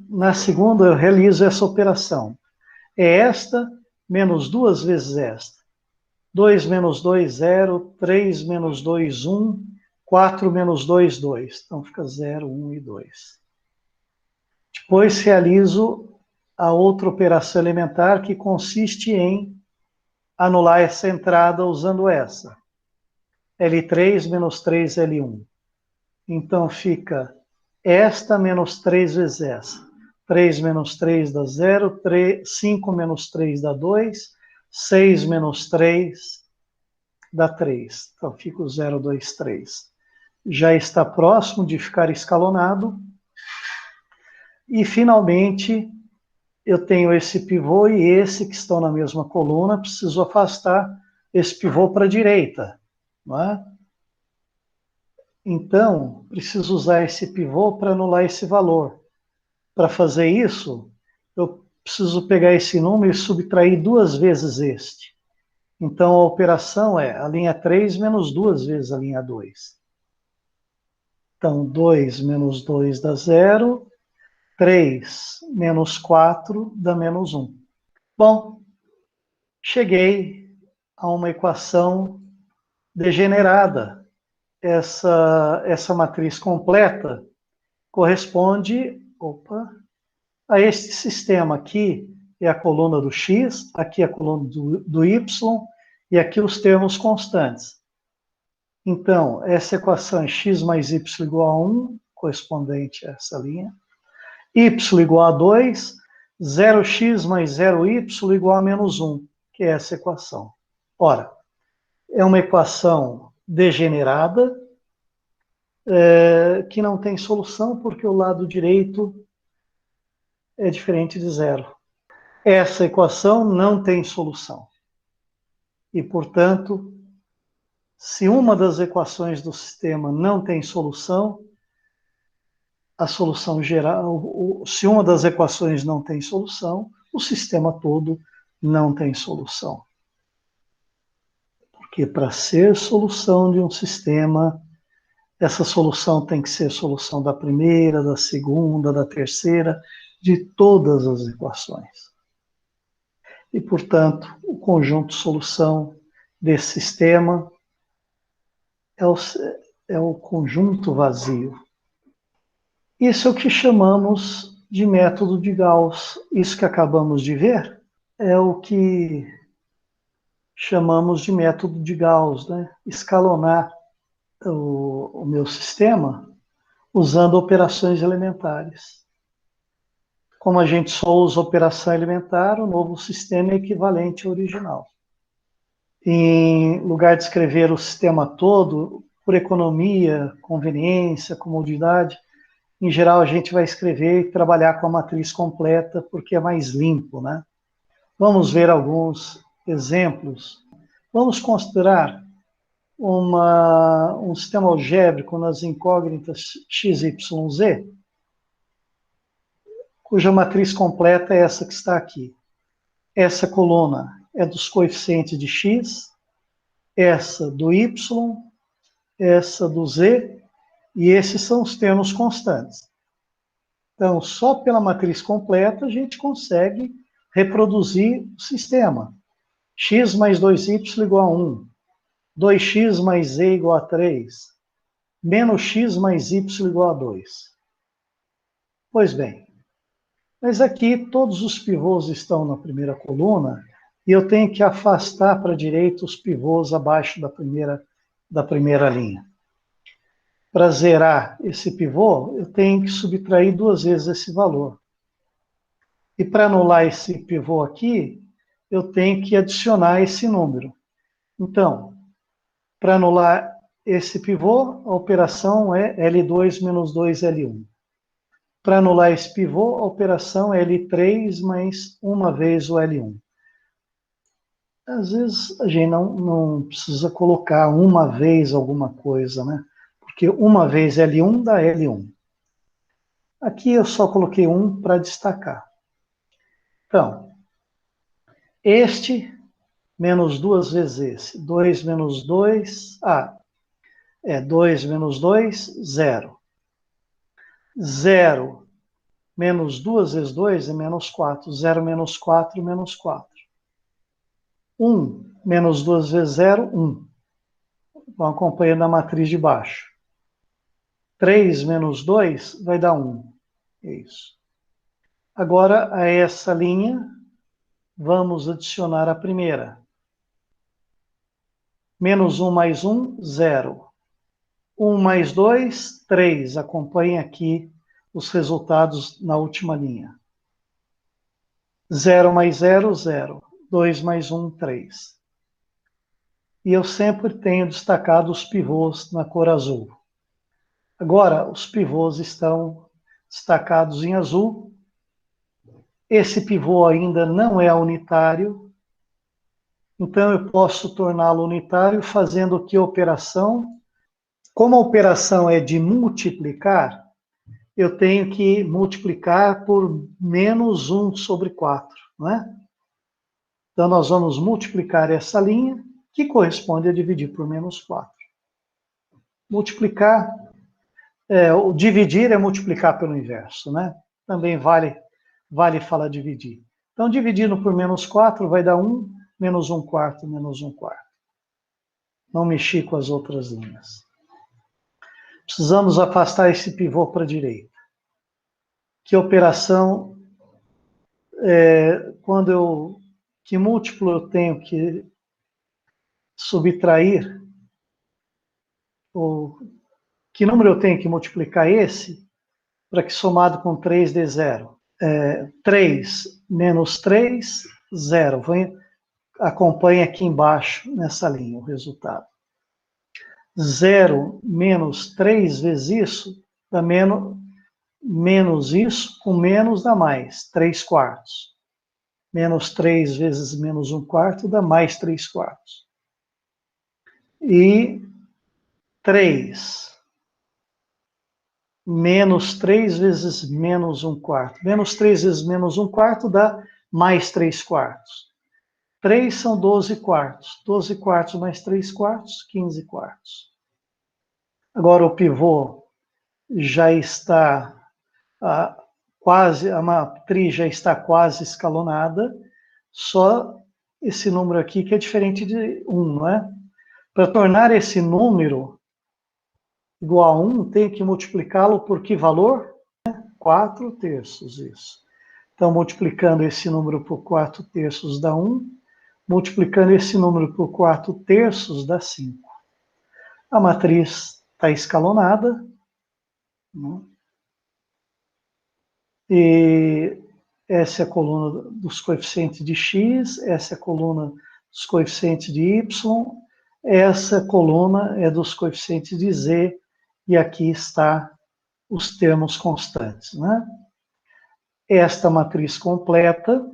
na segunda eu realizo essa operação. É esta menos 2 vezes esta. 2 menos 2, 0. 3 menos 2, 1. 4 menos 2, 2. Então fica 0, 1 e 2. Depois realizo a outra operação elementar que consiste em anular essa entrada usando essa. L3 menos 3, L1. Então fica esta menos 3 vezes essa. 3 menos 3 dá 0, 5 menos 3 dá 2, 6 menos 3 dá 3. Então fica o 0, 2, 3. Já está próximo de ficar escalonado. E finalmente eu tenho esse pivô e esse que estão na mesma coluna, preciso afastar esse pivô para a direita, não é? Então, preciso usar esse pivô para anular esse valor. Para fazer isso, eu preciso pegar esse número e subtrair 2 vezes este. Então, a operação é a linha 3 menos 2 vezes a linha 2. Então, 2 menos 2 dá 0. 3 menos 4 dá menos 1. Bom, cheguei a uma equação degenerada. Essa matriz completa corresponde a este sistema. Aqui é a coluna do x, aqui é a coluna do y, e aqui os termos constantes. Então, essa equação é x mais y igual a 1, correspondente a essa linha. Y igual a 2, 0x mais 0y igual a menos 1, que é essa equação. Ora, é uma equação degenerada, que não tem solução, porque o lado direito é diferente de zero. Essa equação não tem solução. E, portanto, se uma das equações do sistema não tem solução, a solução geral, se uma das equações não tem solução, o sistema todo não tem solução. Porque para ser solução de um sistema, essa solução tem que ser solução da primeira, da segunda, da terceira, de todas as equações. E, portanto, o conjunto solução desse sistema é o conjunto vazio. Isso é o que chamamos de método de Gauss. Isso que acabamos de ver é o que chamamos de método de Gauss, né? Escalonar o meu sistema usando operações elementares. Como a gente só usa operação elementar, o novo sistema é equivalente ao original. Em lugar de escrever o sistema todo, por economia, conveniência, comodidade, em geral a gente vai escrever e trabalhar com a matriz completa, porque é mais limpo, né? Vamos ver alguns exemplos Vamos considerar um sistema algébrico nas incógnitas x, y, z, cuja matriz completa é essa que está aqui. Essa coluna é dos coeficientes de x, essa do y, essa do z, e esses são os termos constantes. Então, só pela matriz completa a gente consegue reproduzir o sistema. X mais 2y igual a 1. 2x mais z igual a 3. Menos x mais y igual a 2. Pois bem, mas aqui todos os pivôs estão na primeira coluna e eu tenho que afastar para a direita os pivôs abaixo da primeira linha. Para zerar esse pivô, eu tenho que subtrair 2 vezes esse valor. E para anular esse pivô aqui, eu tenho que adicionar esse número. Então, para anular esse pivô, a operação é L2 menos 2L1. Para anular esse pivô, a operação é L3 mais uma vez o L1. Às vezes a gente não precisa colocar uma vez alguma coisa, né? Porque uma vez L1 dá L1. Aqui eu só coloquei 1 para destacar. Então, este menos 2 vezes esse. 2 menos 2, 2 menos 2, 0. 0 menos 2 vezes 2 é menos 4. 0 menos 4, menos 4. 1 menos 2 vezes 0, 1. Vão acompanhando a matriz de baixo. 3 menos 2 vai dar 1. É isso. Agora, a essa linha, vamos adicionar a primeira. Menos 1 mais 1, 0. 1 mais 2, 3. Acompanhe aqui os resultados na última linha. 0 mais 0, 0. 2 mais 1, 3. E eu sempre tenho destacado os pivôs na cor azul. Agora, os pivôs estão destacados em azul. Esse pivô ainda não é unitário, então eu posso torná-lo unitário fazendo que operação? Como a operação é de multiplicar, eu tenho que multiplicar por menos 1 sobre 4, não é? Então, nós vamos multiplicar essa linha, que corresponde a dividir por menos 4. Multiplicar, o dividir é multiplicar pelo inverso, né? Também vale falar dividir. Então, dividindo por menos 4 vai dar 1, menos 1 quarto, menos 1 quarto. Não mexi com as outras linhas. Precisamos afastar esse pivô para a direita. Que operação, que múltiplo eu tenho que subtrair, ou que número eu tenho que multiplicar esse, para que somado com 3 dê 0? 3 menos 3, 0. Acompanhe aqui embaixo, nessa linha, o resultado. 0 menos 3 vezes isso, dá menos isso, com menos dá mais, 3 quartos. Menos 3 vezes menos 1 quarto dá mais 3 quartos. E 3 menos 3 vezes menos 1 quarto. Menos 3 vezes menos 1 quarto dá mais 3 quartos. 3 são 12 quartos. 12 quartos mais 3 quartos, 15 quartos. Agora o pivô já está a matriz já está quase escalonada, só esse número aqui que é diferente de 1, não é? Para tornar esse número igual a 1, tem que multiplicá-lo por que valor? 4 terços, isso. Então, multiplicando esse número por 4 terços dá 1, multiplicando esse número por 4 terços dá 5. A matriz está escalonada, né? E essa é a coluna dos coeficientes de x, essa é a coluna dos coeficientes de y, essa coluna é dos coeficientes de z, e aqui está os termos constantes, né? Esta matriz completa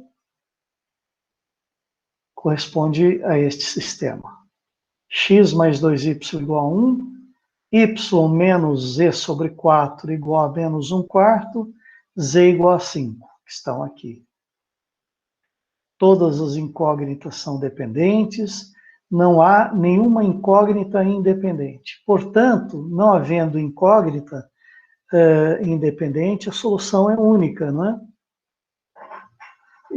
corresponde a este sistema. X mais 2y igual a 1, y menos z sobre 4 igual a menos 1/4, z igual a 5, que estão aqui. Todas as incógnitas são dependentes, não há nenhuma incógnita independente. Portanto, não havendo incógnita independente, a solução é única, não é?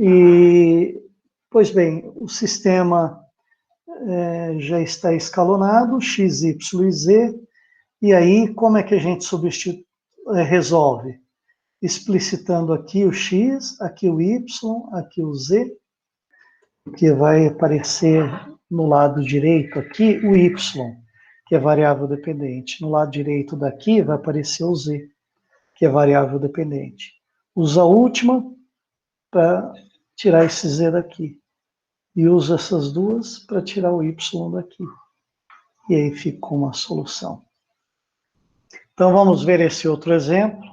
E, pois bem, o sistema já está escalonado, x, y e z, e aí como é que a gente resolve? Explicitando aqui o x, aqui o y, aqui o z, que vai aparecer no lado direito aqui o y, que é variável dependente. No lado direito daqui vai aparecer o z, que é variável dependente. Usa a última para tirar esse z daqui. E usa essas duas para tirar o y daqui. E aí fica uma solução. Então vamos ver esse outro exemplo.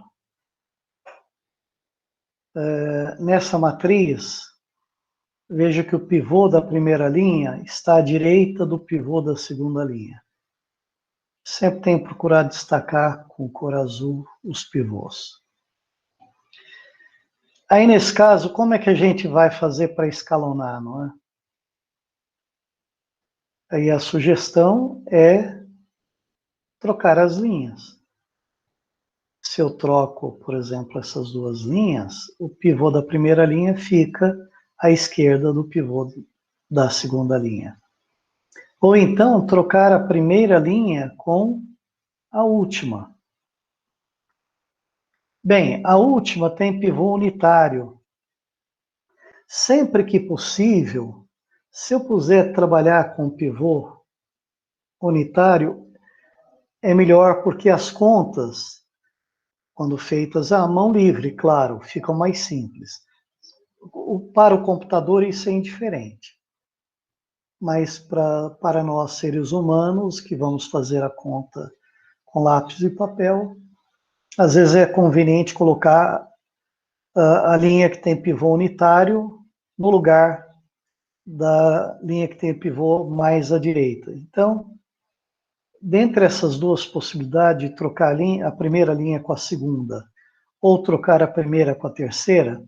Nessa matriz, veja que o pivô da primeira linha está à direita do pivô da segunda linha. Sempre tem que procurar destacar com cor azul os pivôs. Aí, nesse caso, como é que a gente vai fazer para escalonar, não é? Aí a sugestão é trocar as linhas. Se eu troco, por exemplo, essas duas linhas, o pivô da primeira linha fica à esquerda do pivô da segunda linha. Ou então, trocar a primeira linha com a última. Bem, a última tem pivô unitário. Sempre que possível, se eu puder trabalhar com pivô unitário, é melhor porque as contas, quando feitas à mão livre, claro, ficam mais simples. Para o computador isso é indiferente. Mas para nós, seres humanos, que vamos fazer a conta com lápis e papel, às vezes é conveniente colocar a linha que tem pivô unitário no lugar da linha que tem pivô mais à direita. Então, dentre essas duas possibilidades de trocar a primeira linha com a segunda, ou trocar a primeira com a terceira,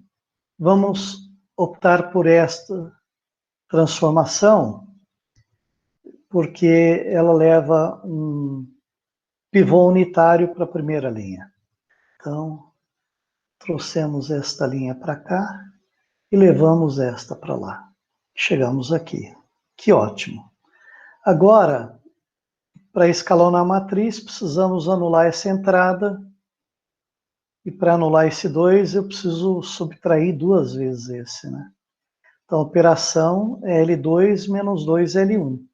vamos optar por esta transformação, porque ela leva um pivô unitário para a primeira linha. Então, trouxemos esta linha para cá e levamos esta para lá. Chegamos aqui. Que ótimo. Agora, para escalonar a matriz, precisamos anular essa entrada. E para anular esse 2, eu preciso subtrair duas vezes esse, né? Então, a operação é L2 menos 2L1.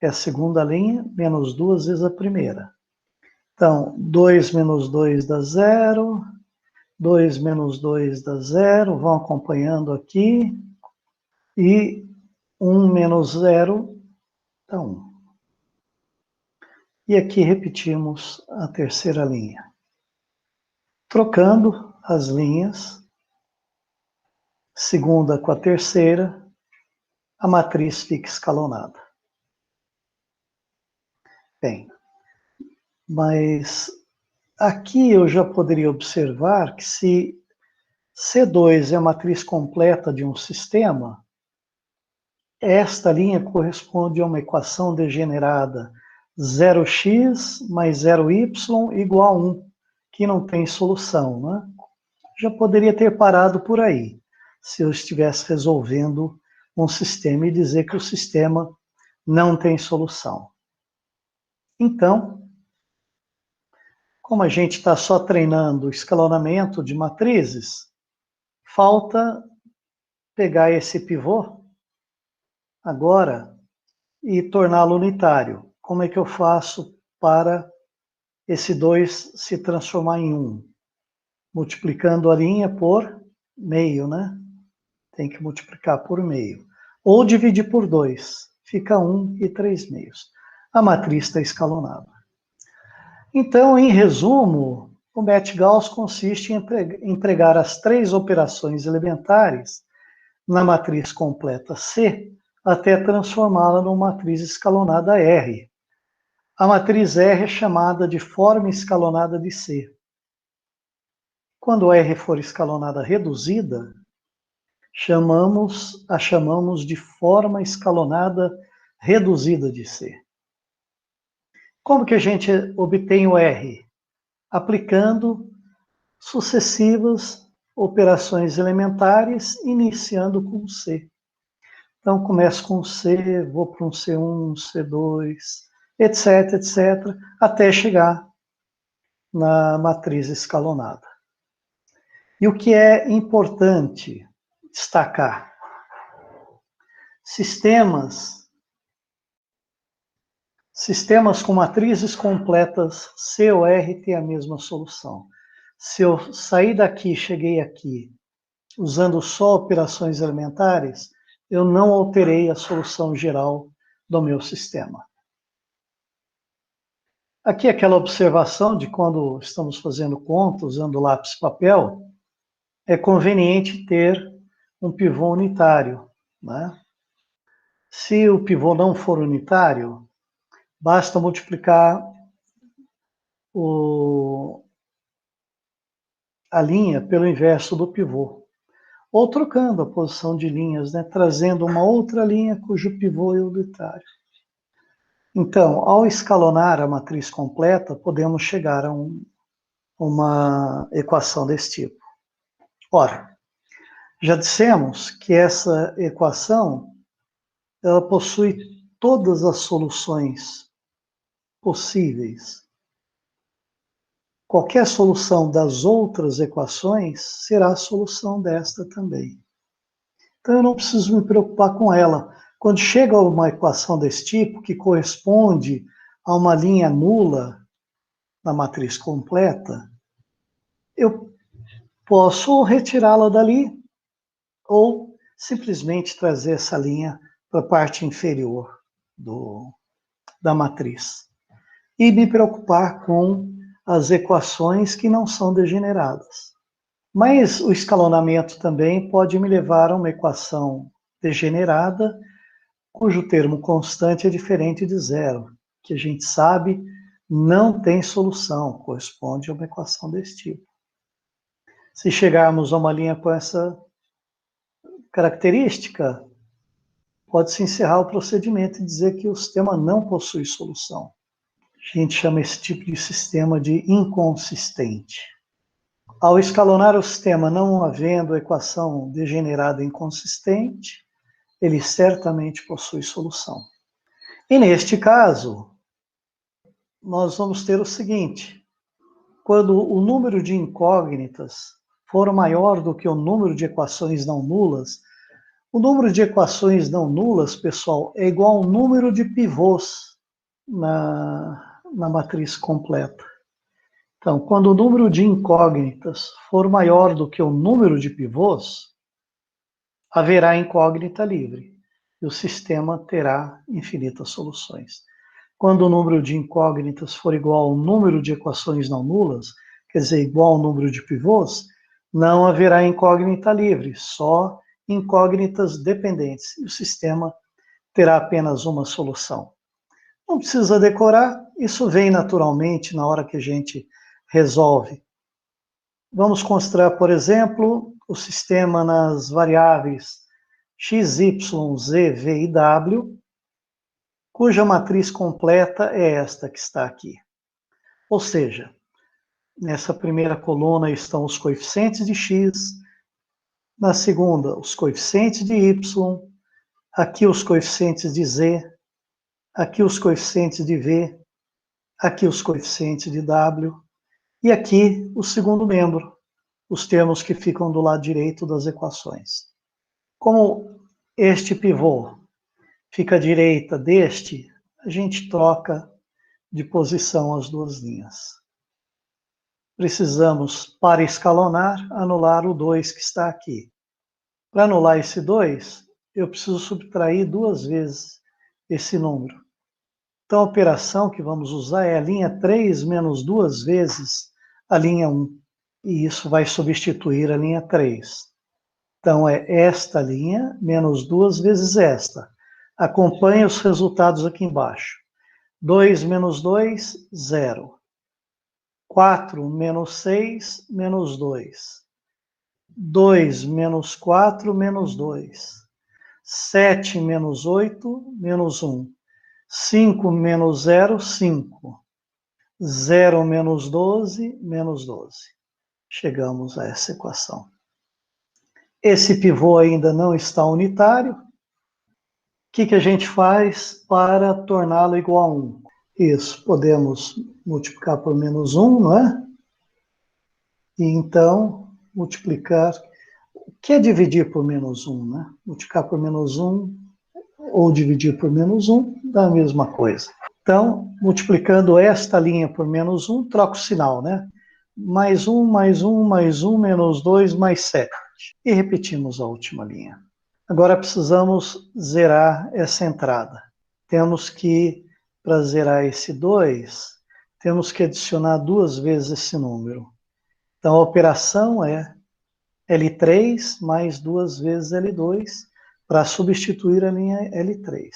É a segunda linha, menos 2 vezes a primeira. Então, 2 menos 2 dá 0. 2 menos 2 dá 0. Vão acompanhando aqui. E 1 menos 0 dá 1. E aqui repetimos a terceira linha. Trocando as linhas, segunda com a terceira, a matriz fica escalonada. Bem, mas aqui eu já poderia observar que se C2 é a matriz completa de um sistema, esta linha corresponde a uma equação degenerada 0x mais 0y igual a 1, que não tem solução, né? Já poderia ter parado por aí, se eu estivesse resolvendo um sistema e dizer que o sistema não tem solução. Então, como a gente está só treinando o escalonamento de matrizes, falta pegar esse pivô agora e torná-lo unitário. Como é que eu faço para esse 2 se transformar em 1? Multiplicando a linha por meio, né? Tem que multiplicar por meio. Ou dividir por 2. Fica 1 e 3 meios. A matriz está escalonada. Então, em resumo, o Met-Gauss consiste em empregar as três operações elementares na matriz completa C até transformá-la numa matriz escalonada R. A matriz R é chamada de forma escalonada de C. Quando R for escalonada reduzida, a chamamos de forma escalonada reduzida de C. Como que a gente obtém o R? Aplicando sucessivas operações elementares, iniciando com C. Então, começo com C, vou para um C1, C2, etc, etc, até chegar na matriz escalonada. E o que é importante destacar? Sistemas com matrizes completas C ou R têm a mesma solução. Se eu sair daqui e cheguei aqui usando só operações elementares, eu não alterei a solução geral do meu sistema. Aqui aquela observação de quando estamos fazendo conta, usando lápis e papel, é conveniente ter um pivô unitário, né? Se o pivô não for unitário, basta multiplicar a linha pelo inverso do pivô. Ou trocando a posição de linhas, né? Trazendo uma outra linha cujo pivô é unitário. Então, ao escalonar a matriz completa, podemos chegar a uma equação desse tipo. Ora, já dissemos que essa equação ela possui todas as soluções possíveis. Qualquer solução das outras equações será a solução desta também. Então eu não preciso me preocupar com ela. Quando chega uma equação desse tipo, que corresponde a uma linha nula na matriz completa, eu posso retirá-la dali ou simplesmente trazer essa linha para a parte inferior da matriz. E me preocupar com as equações que não são degeneradas. Mas o escalonamento também pode me levar a uma equação degenerada, cujo termo constante é diferente de zero, que a gente sabe não tem solução, corresponde a uma equação desse tipo. Se chegarmos a uma linha com essa característica, pode-se encerrar o procedimento e dizer que o sistema não possui solução. A gente chama esse tipo de sistema de inconsistente. Ao escalonar o sistema não havendo equação degenerada inconsistente, ele certamente possui solução. E neste caso, nós vamos ter o seguinte: quando o número de incógnitas for maior do que o número de equações não nulas, o número de equações não nulas, pessoal, é igual ao número de pivôs na matriz completa. Então, quando o número de incógnitas for maior do que o número de pivôs, haverá incógnita livre e o sistema terá infinitas soluções. Quando o número de incógnitas for igual ao número de equações não nulas, quer dizer, igual ao número de pivôs, não haverá incógnita livre, só incógnitas dependentes, e o sistema terá apenas uma solução. Não precisa decorar, isso vem naturalmente na hora que a gente resolve. Vamos considerar, por exemplo, o sistema nas variáveis x, y, z, v e w, cuja matriz completa é esta que está aqui. Ou seja, nessa primeira coluna estão os coeficientes de x, na segunda os coeficientes de y, aqui os coeficientes de z, aqui os coeficientes de v, aqui os coeficientes de w, e aqui o segundo membro, os termos que ficam do lado direito das equações. Como este pivô fica à direita deste, a gente troca de posição as duas linhas. Precisamos, para escalonar, anular o 2 que está aqui. Para anular esse 2, eu preciso subtrair duas vezes esse número. Então, a operação que vamos usar é a linha 3 menos duas vezes a linha 1. E isso vai substituir a linha 3. Então, é esta linha menos duas vezes esta. Acompanhe os resultados aqui embaixo. 2 menos 2, 0. 4 menos 6, menos 2. 2 menos 4, menos 2. 7 menos 8, menos 1. 5 menos 0, 5. 0 menos 12, menos 12. Chegamos a essa equação. Esse pivô ainda não está unitário. O que a gente faz para torná-lo igual a 1? Isso, podemos multiplicar por menos 1, não é? E então, multiplicar... O que é dividir por menos 1, né? Multiplicar por menos 1 ou dividir por menos 1 dá a mesma coisa. Então, multiplicando esta linha por menos 1, troca o sinal, né? Mais 1, mais 1, mais 1, menos 2, mais 7. E repetimos a última linha. Agora precisamos zerar essa entrada. Temos que, para zerar esse 2, temos que adicionar 2 vezes esse número. Então, a operação é L3 mais 2 vezes L2 para substituir a linha L3.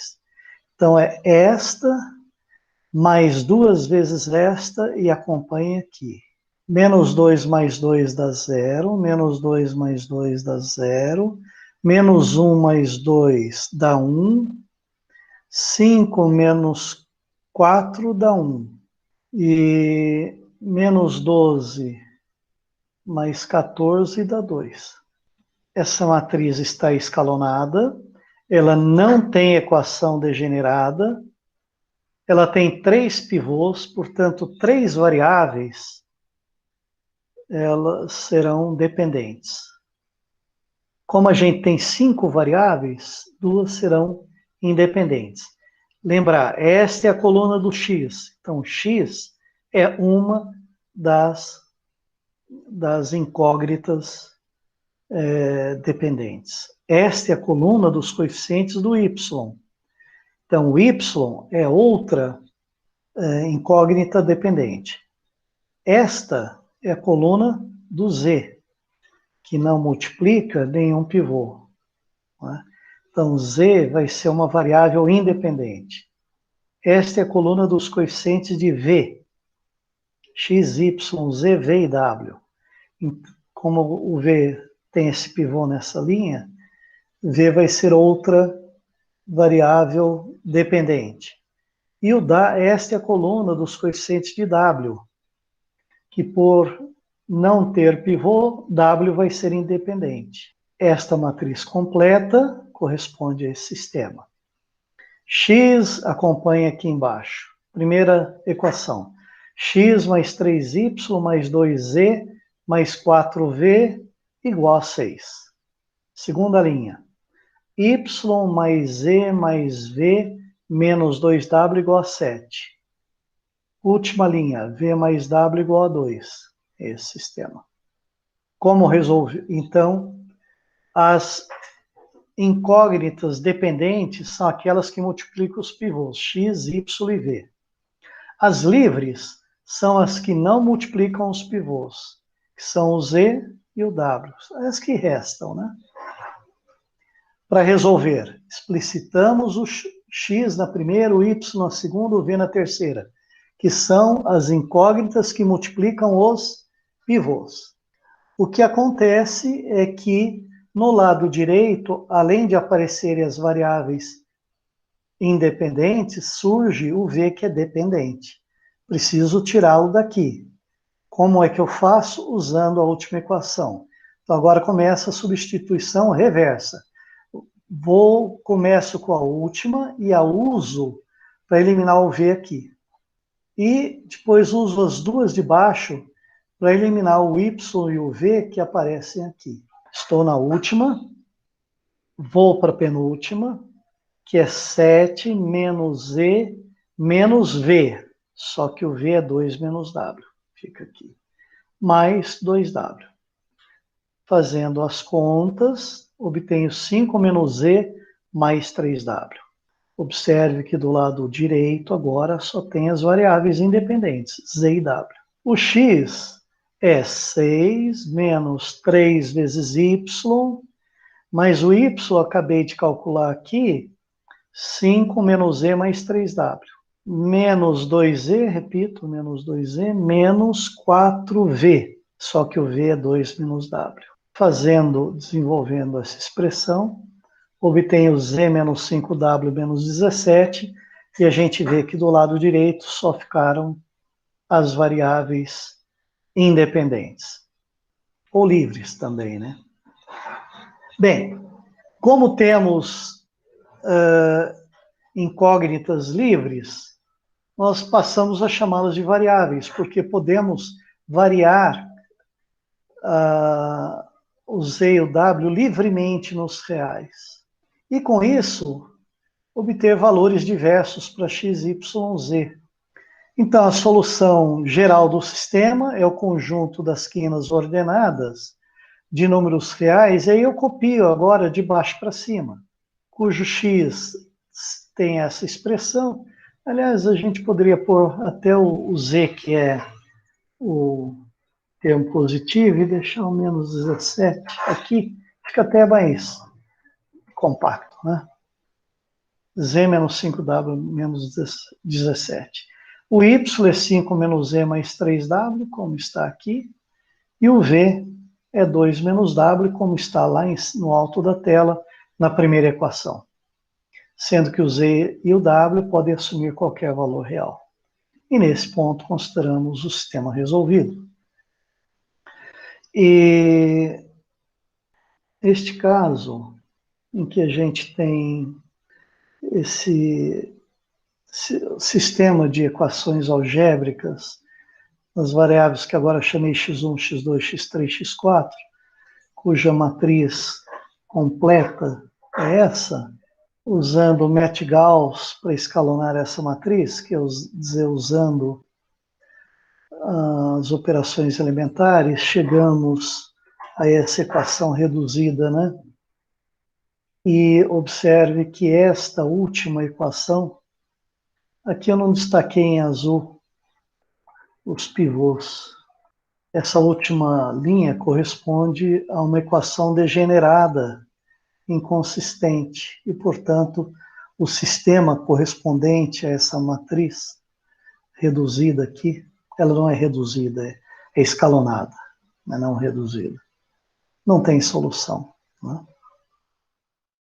Então, é esta mais 2 vezes esta e acompanha aqui. Menos 2 mais 2 dá 0, menos 2 mais 2 dá 0, menos 1 mais 2 dá 1, 5 menos 4 dá 1, e menos 12 mais 14 dá 2. Essa matriz está escalonada, ela não tem equação degenerada, ela tem 3 pivôs, portanto, 3 variáveis, elas serão dependentes. Como a gente tem 5 variáveis, 2 serão independentes. Lembrar, esta é a coluna do x. Então, x é uma das incógnitas dependentes. Esta é a coluna dos coeficientes do y. Então, o y é outra incógnita dependente. Esta é a coluna do z, que não multiplica nenhum pivô. Né? Então, z vai ser uma variável independente. Esta é a coluna dos coeficientes de v, x, y, z, v e w. Como o v tem esse pivô nessa linha, v vai ser outra variável dependente. E esta é a coluna dos coeficientes de w, que por não ter pivô, w vai ser independente. Esta matriz completa corresponde a esse sistema. X acompanha aqui embaixo. Primeira equação. X mais 3y mais 2z mais 4v igual a 6. Segunda linha. Y mais z mais v menos 2w igual a 7. Última linha. V mais w igual a 2. Esse sistema. Como resolver? Então, as incógnitas dependentes são aquelas que multiplicam os pivôs, x, y e v. As livres são as que não multiplicam os pivôs, que são o z e o w. As que restam, né? Para resolver, explicitamos o x na primeira, o y na segunda, o v na terceira, que são as incógnitas que multiplicam os pivôs. O que acontece é que no lado direito, além de aparecerem as variáveis independentes, surge o v que é dependente. Preciso tirá-lo daqui. Como é que eu faço? Usando a última equação. Então agora começa a substituição reversa. Começo com a última e a uso para eliminar o v aqui. E depois uso as duas de baixo para eliminar o y e o v que aparecem aqui. Estou na última, vou para a penúltima, que é 7 menos z menos v, só que o v é 2 menos w, fica aqui, mais 2w. Fazendo as contas, obtenho 5 menos z mais 3w. Observe que do lado direito agora só tem as variáveis independentes, z e w. O x é 6 menos 3 vezes y, mas o y eu acabei de calcular aqui, 5 menos E mais 3W. Menos 2E, repito, menos 2E, menos 4V. Só que o V é 2 menos W. Desenvolvendo essa expressão, obtenho Z menos 5W menos 17, e a gente vê que do lado direito só ficaram as variáveis independentes. Ou livres também, né? Bem, como temos incógnitas livres, nós passamos a chamá-las de variáveis, porque podemos variar o Z e o W livremente nos reais. E com isso, obter valores diversos para x, y, z. Então, a solução geral do sistema é o conjunto das quinas ordenadas de números reais, e aí eu copio agora de baixo para cima, cujo x tem essa expressão. Aliás, a gente poderia pôr até o z, que é o termo positivo, e deixar o menos 17 aqui, fica até mais compacto, né? Z menos 5W menos 17. O Y é 5 menos Z mais 3W, como está aqui, e o V é 2 menos W, como está lá no alto da tela, na primeira equação, sendo que o Z e o W podem assumir qualquer valor real. E nesse ponto consideramos o sistema resolvido. E este caso, em que a gente tem esse sistema de equações algébricas, as variáveis que agora chamei x1, x2, x3, x4, cuja matriz completa é essa, usando o Math-Gauss para escalonar essa matriz, quer dizer, usando as operações elementares, chegamos a essa equação reduzida, né? E observe que esta última equação, aqui eu não destaquei em azul os pivôs. Essa última linha corresponde a uma equação degenerada, inconsistente, e, portanto, o sistema correspondente a essa matriz reduzida aqui, ela não é reduzida, é escalonada, mas não reduzida. Não tem solução, né?